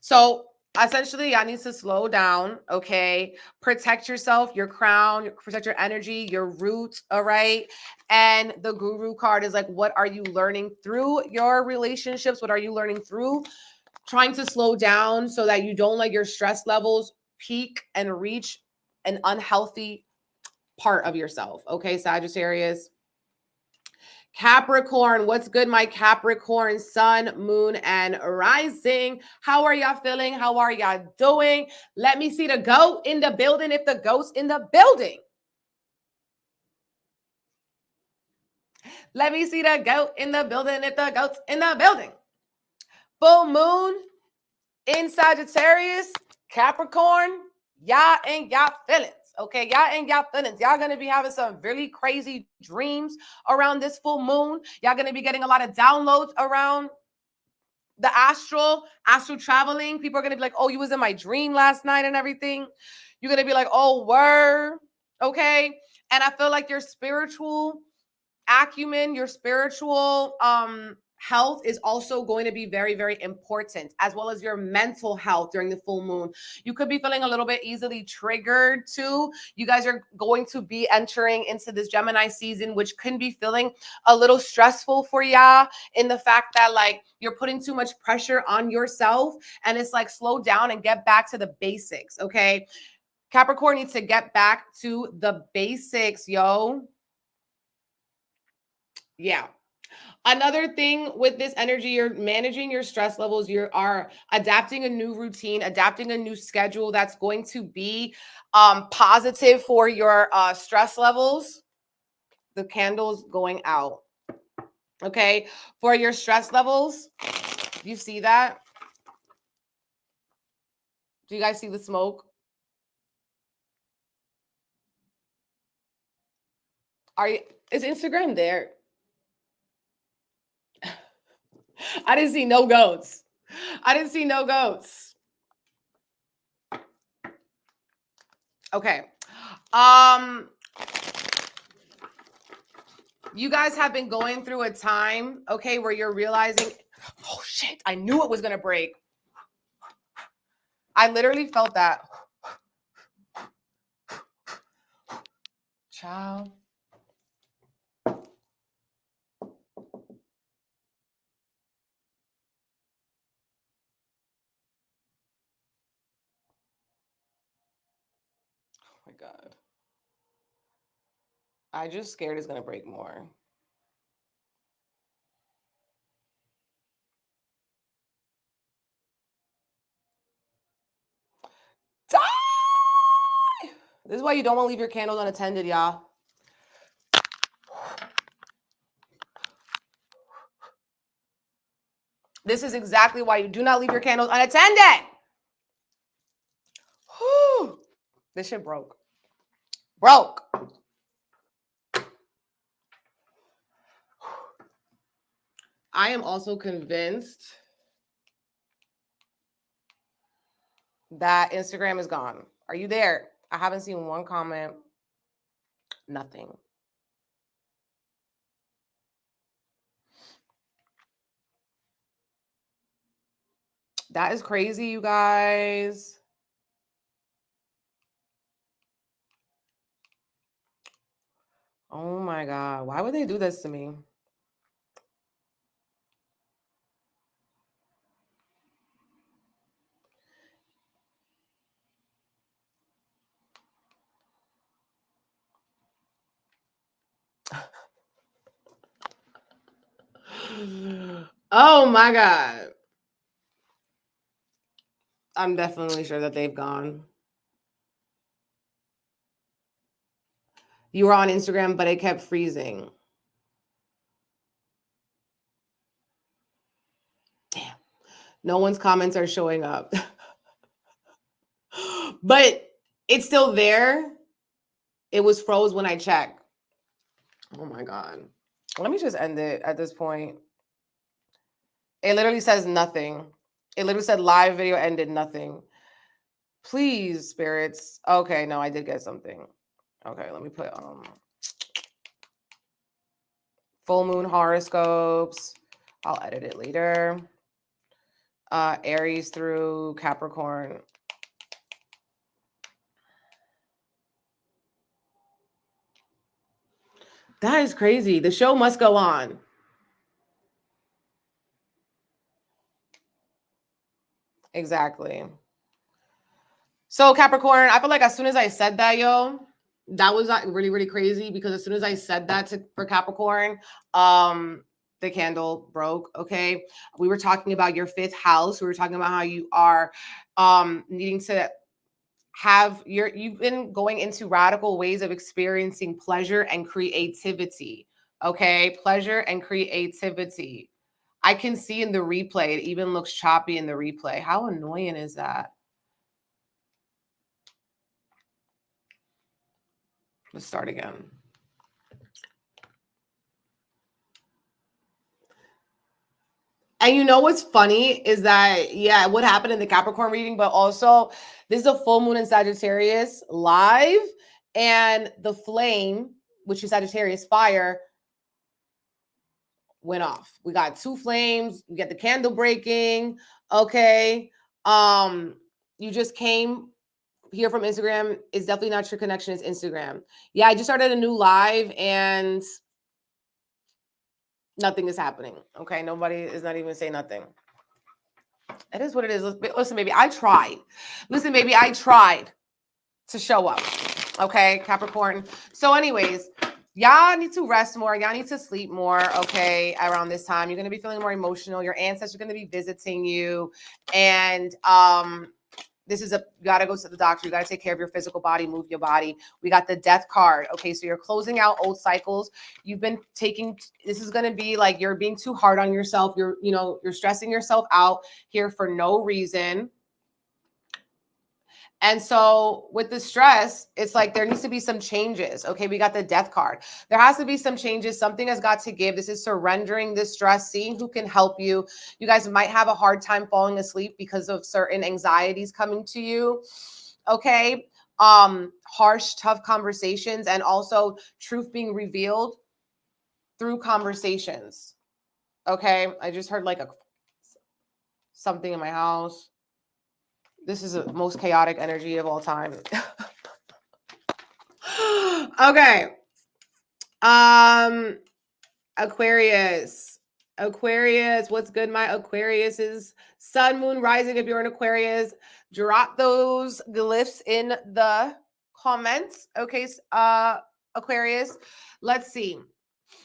So essentially, I need to slow down, okay? Protect yourself, your crown, protect your energy, your roots, all right? And the Guru card is like, what are you learning through your relationships? What are you learning through trying to slow down so that you don't let your stress levels peak and reach an unhealthy part of yourself, okay, Sagittarius? Capricorn, what's good, my Capricorn, sun, moon, and rising? How are y'all feeling? How are y'all doing? Let me see the goat in the building if the goat's in the building. Let me see the goat in the building if the goat's in the building. Full moon in Sagittarius, Capricorn, y'all and y'all feelings. Okay, y'all in y'all feelings. Y'all gonna be having some really crazy dreams around this full moon. Y'all gonna be getting a lot of downloads around the astral traveling. People are gonna be like, oh, you was in my dream last night and everything. You're gonna be like, oh, word. Okay. And I feel like your spiritual acumen, your spiritual health is also going to be very, very important, as well as your mental health during the full moon. You could be feeling a little bit easily triggered too. You guys are going to be entering into this Gemini season, which can be feeling a little stressful for y'all, in the fact that like you're putting too much pressure on yourself, and it's like slow down and get back to the basics. Okay, Capricorn needs to get back to the basics, yo. Yeah. Another thing with this energy, you're managing your stress levels. You are adapting a new routine, adapting a new schedule that's going to be positive for your stress levels. The candle's going out. Okay. For your stress levels, you see that? Do you guys see the smoke? Is Instagram there? I didn't see no goats. I didn't see no goats. Okay. You guys have been going through a time, okay, where you're realizing, oh shit, I knew it was gonna break. I literally felt that. Child. Oh my God. I just scared it's gonna break more. Die! This is why you don't want to leave your candles unattended, y'all. This is exactly why you do not leave your candles unattended. Whew. This shit broke. Broke. I am also convinced that Instagram is gone. Are you there? I haven't seen one comment. Nothing. That is crazy, you guys. Oh my God. Why would they do this to me? Oh my God. I'm definitely sure that they've gone. You were on Instagram, but it kept freezing. Damn. No one's comments are showing up. But it's still there. It was froze when I checked. Oh my God. Let me just end it at this point. It literally says nothing. It literally said live video ended, nothing. Please, spirits. Okay, no, I did get something. Okay, let me put full moon horoscopes. I'll edit it later. Aries through Capricorn. That is crazy. The show must go on. Exactly. So Capricorn, I feel like as soon as I said that, yo, that was like really, really crazy, because as soon as I said that for Capricorn, the candle broke. Okay. We were talking about your fifth house. We were talking about how you are needing to have you've been going into radical ways of experiencing pleasure and creativity. Okay. Pleasure and creativity. I can see in the replay, it even looks choppy in the replay. How annoying is that? Let's start again. And you know what's funny is that, yeah, what happened in the Capricorn reading, but also this is a full moon in Sagittarius live, and the flame, which is Sagittarius fire, went off. We got two flames. We got the candle breaking. Okay. You just came here from Instagram. It's definitely not your connection. It's Instagram. Yeah, I just started a new live and nothing is happening. Okay. Nobody is not even saying nothing. It is what it is. Listen, baby, I tried. Listen, baby, I tried to show up. Okay, Capricorn. So anyways, y'all need to rest more. Y'all need to sleep more, okay, around this time. You're going to be feeling more emotional. Your ancestors are going to be visiting you. And this is you got to go to the doctor. You got to take care of your physical body, move your body. We got the death card. Okay, so you're closing out old cycles. You've been this is going to be like you're being too hard on yourself. You're stressing yourself out here for no reason. And so with the stress, it's like there needs to be some changes. Okay, we got the death card. There has to be some changes. Something has got to give. This is surrendering this stress, seeing who can help you. You guys might have a hard time falling asleep because of certain anxieties coming to you. Okay, harsh, tough conversations, and also truth being revealed through conversations. Okay, I just heard like something in my house. This is the most chaotic energy of all time. Okay. Aquarius. Aquarius, what's good, my Aquariuses? Sun, moon, rising. If you're an Aquarius, drop those glyphs in the comments. Okay, Aquarius. Let's see.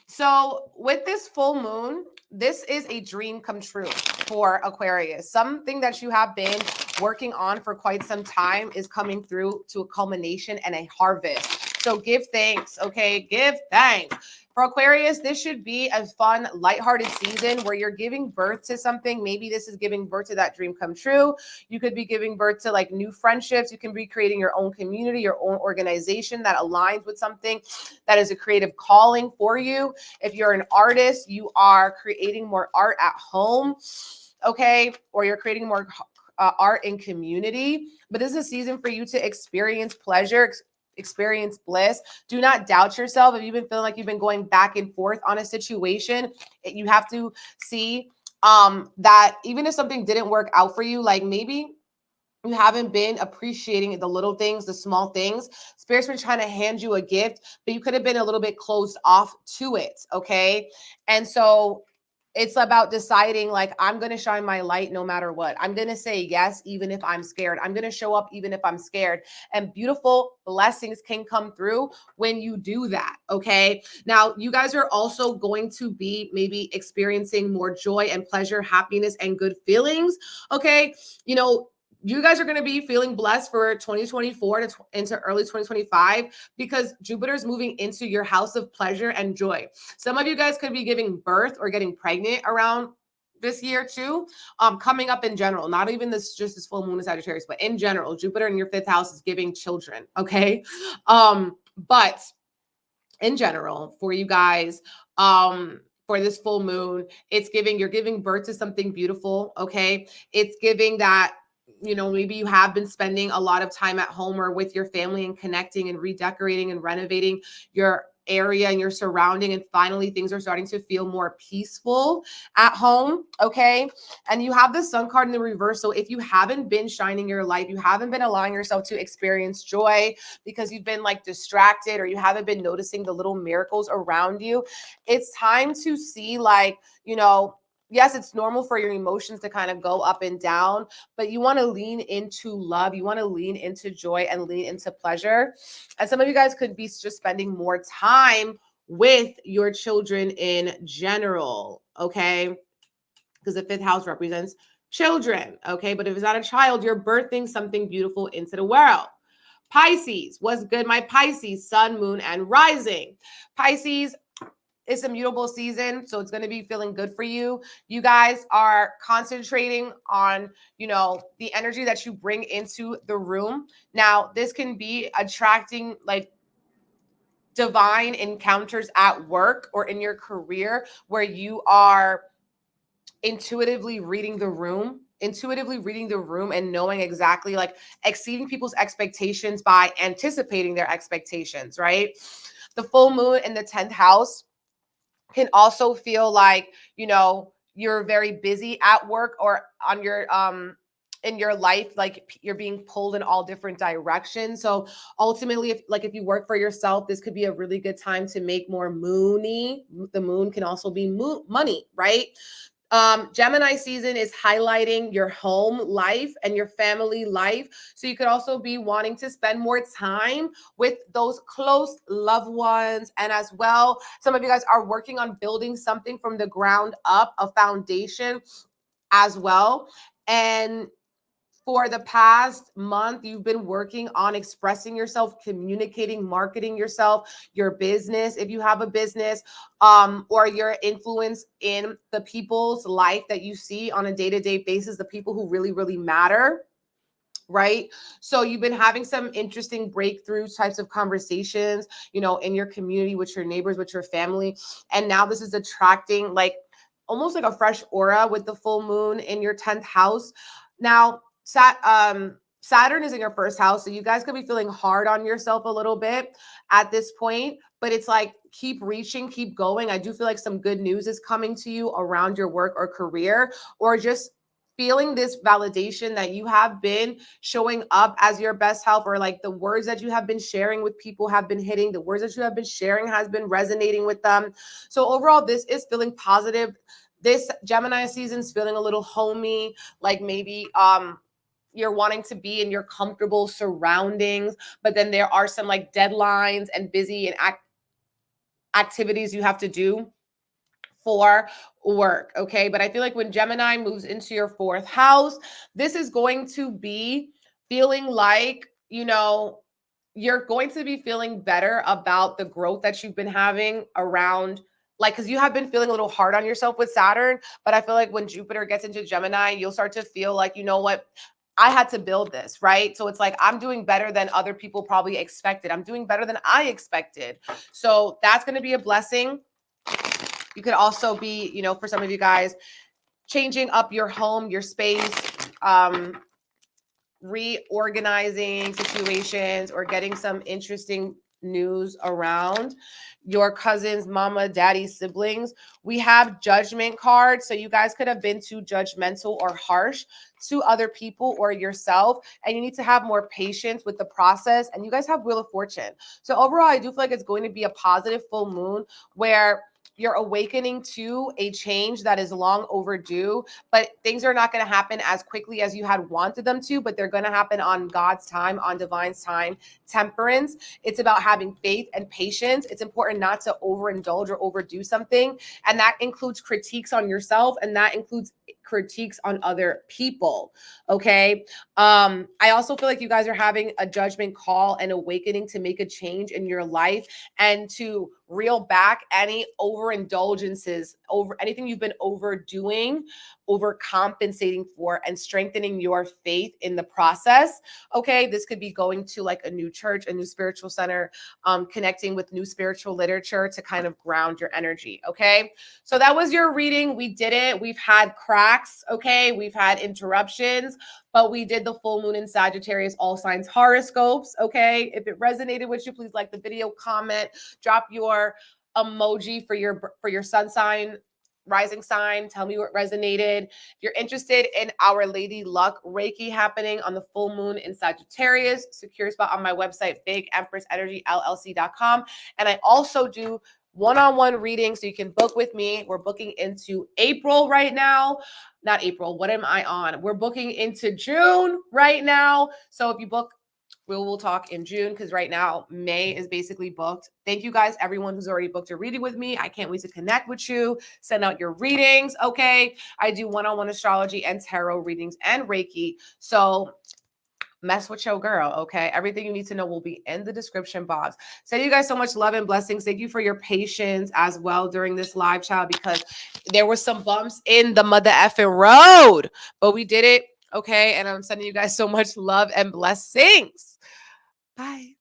So with this full moon, this is a dream come true for Aquarius. Something that you have been working on for quite some time is coming through to a culmination and a harvest. So give thanks, okay? Give thanks. For Aquarius, this should be a fun, lighthearted season where you're giving birth to something. Maybe this is giving birth to that dream come true. You could be giving birth to like new friendships. You can be creating your own community, your own organization that aligns with something that is a creative calling for you. If you're an artist, you are creating more art at home, okay? Or you're creating more art in community. But this is a season for you to experience pleasure, experience bliss. Do not doubt yourself. If you've been feeling like you've been going back and forth on a situation, you have to see that even if something didn't work out for you, like maybe you haven't been appreciating the little things, the small things. Spirit's been trying to hand you a gift, but you could have been a little bit closed off to it, okay? And so it's about deciding, like, I'm going to shine my light no matter what. I'm going to say yes, even if I'm scared. I'm going to show up even if I'm scared. And beautiful blessings can come through when you do that, okay? Now, you guys are also going to be maybe experiencing more joy and pleasure, happiness, and good feelings, okay? You know, you guys are going to be feeling blessed for 2024 into early 2025 because Jupiter is moving into your house of pleasure and joy. Some of you guys could be giving birth or getting pregnant around this year too, coming up in general, not even just this full moon in Sagittarius, but in general, Jupiter in your 5th house is giving children, okay? But in general, for you guys, for this full moon, you're giving birth to something beautiful, okay? It's giving that, you know, maybe you have been spending a lot of time at home or with your family and connecting and redecorating and renovating your area and your surrounding, and finally things are starting to feel more peaceful at home, okay? And you have the Sun card in the reverse. So if you haven't been shining your light, you haven't been allowing yourself to experience joy because you've been like distracted, or you haven't been noticing the little miracles around you, it's time to see, like, you know, yes, it's normal for your emotions to kind of go up and down, but you want to lean into love. You want to lean into joy and lean into pleasure. And some of you guys could be just spending more time with your children in general, okay? Because the 5th house represents children, okay? But if it's not a child, you're birthing something beautiful into the world. Pisces, what's good, my Pisces? Sun, moon, and rising. Pisces, it's a mutable season, so it's going to be feeling good for you. You guys are concentrating on, you know, the energy that you bring into the room. Now, this can be attracting, like, divine encounters at work or in your career where you are intuitively reading the room and knowing exactly, like, exceeding people's expectations by anticipating their expectations, right? The full moon in the 10th house can also feel like, you know, you're very busy at work or on your in your life, like you're being pulled in all different directions. So ultimately, if you work for yourself, this could be a really good time to make more moony. The moon can also be money, right? Gemini season is highlighting your home life and your family life. So you could also be wanting to spend more time with those close loved ones. And as well, some of you guys are working on building something from the ground up, a foundation as well. And for the past month, you've been working on expressing yourself, communicating, marketing yourself, your business, if you have a business, or your influence in the people's life that you see on a day-to-day basis, the people who really, really matter, right? So you've been having some interesting breakthrough types of conversations, you know, in your community, with your neighbors, with your family. And now this is attracting like almost like a fresh aura with the full moon in your 10th house. Now, Saturn is in your first house, so you guys could be feeling hard on yourself a little bit at this point, but it's like, keep reaching, keep going. I do feel like some good news is coming to you around your work or career, or just feeling this validation that you have been showing up as your best self, or like the words that you have been sharing with people have been hitting, the words that you have been sharing has been resonating with them. So overall, this is feeling positive. This Gemini season is feeling a little homey, like maybe you're wanting to be in your comfortable surroundings, but then there are some like deadlines and busy and activities you have to do for work, okay? But I feel like when Gemini moves into your 4th house, this is going to be feeling like, you know, you're going to be feeling better about the growth that you've been having around, like, because you have been feeling a little hard on yourself with Saturn. But I feel like when Jupiter gets into Gemini, you'll start to feel like, you know what, I had to build this, right? So it's like, I'm doing better than other people probably expected. I'm doing better than I expected. So that's going to be a blessing. You could also be, you know, for some of you guys, changing up your home, your space, reorganizing situations, or getting some interesting news around your cousins, mama, daddy, siblings. We have judgment cards. So you guys could have been too judgmental or harsh to other people or yourself, and you need to have more patience with the process. And you guys have Wheel of Fortune. So overall, I do feel like it's going to be a positive full moon where you're awakening to a change that is long overdue, but things are not going to happen as quickly as you had wanted them to, but they're going to happen on God's time, on divine's time. Temperance. It's about having faith and patience. It's important not to overindulge or overdo something. And that includes critiques on yourself, and that includes critiques on other people. Okay. I also feel like you guys are having a judgment call and awakening to make a change in your life and to reel back any overindulgences, over anything you've been overdoing, overcompensating for, and strengthening your faith in the process. Okay, this could be going to like a new church, a new spiritual center, connecting with new spiritual literature to kind of ground your energy. Okay, so that was your reading. We did it. We've had cracks. Okay, we've had interruptions, but we did the full moon in Sagittarius, all signs horoscopes. Okay, if it resonated with you, please like the video, comment, drop your emoji for your sun sign, rising sign. Tell me what resonated. If you're interested in Our Lady Luck Reiki happening on the full moon in Sagittarius, secure spot on my website, bigempressenergyllc.com. And I also do one-on-one reading, so you can book with me. We're booking into April right now. Not April. What am I on? We're booking into June right now. So if you book, we'll talk in June, because right now May is basically booked. Thank you guys, everyone who's already booked a reading with me. I can't wait to connect with you. Send out your readings. Okay. I do one-on-one astrology and tarot readings and Reiki. So mess with your girl. Okay. Everything you need to know will be in the description box. Send you guys so much love and blessings. Thank you for your patience as well during this live, child, because there were some bumps in the mother effing road, but we did it. Okay. And I'm sending you guys so much love and blessings. Bye.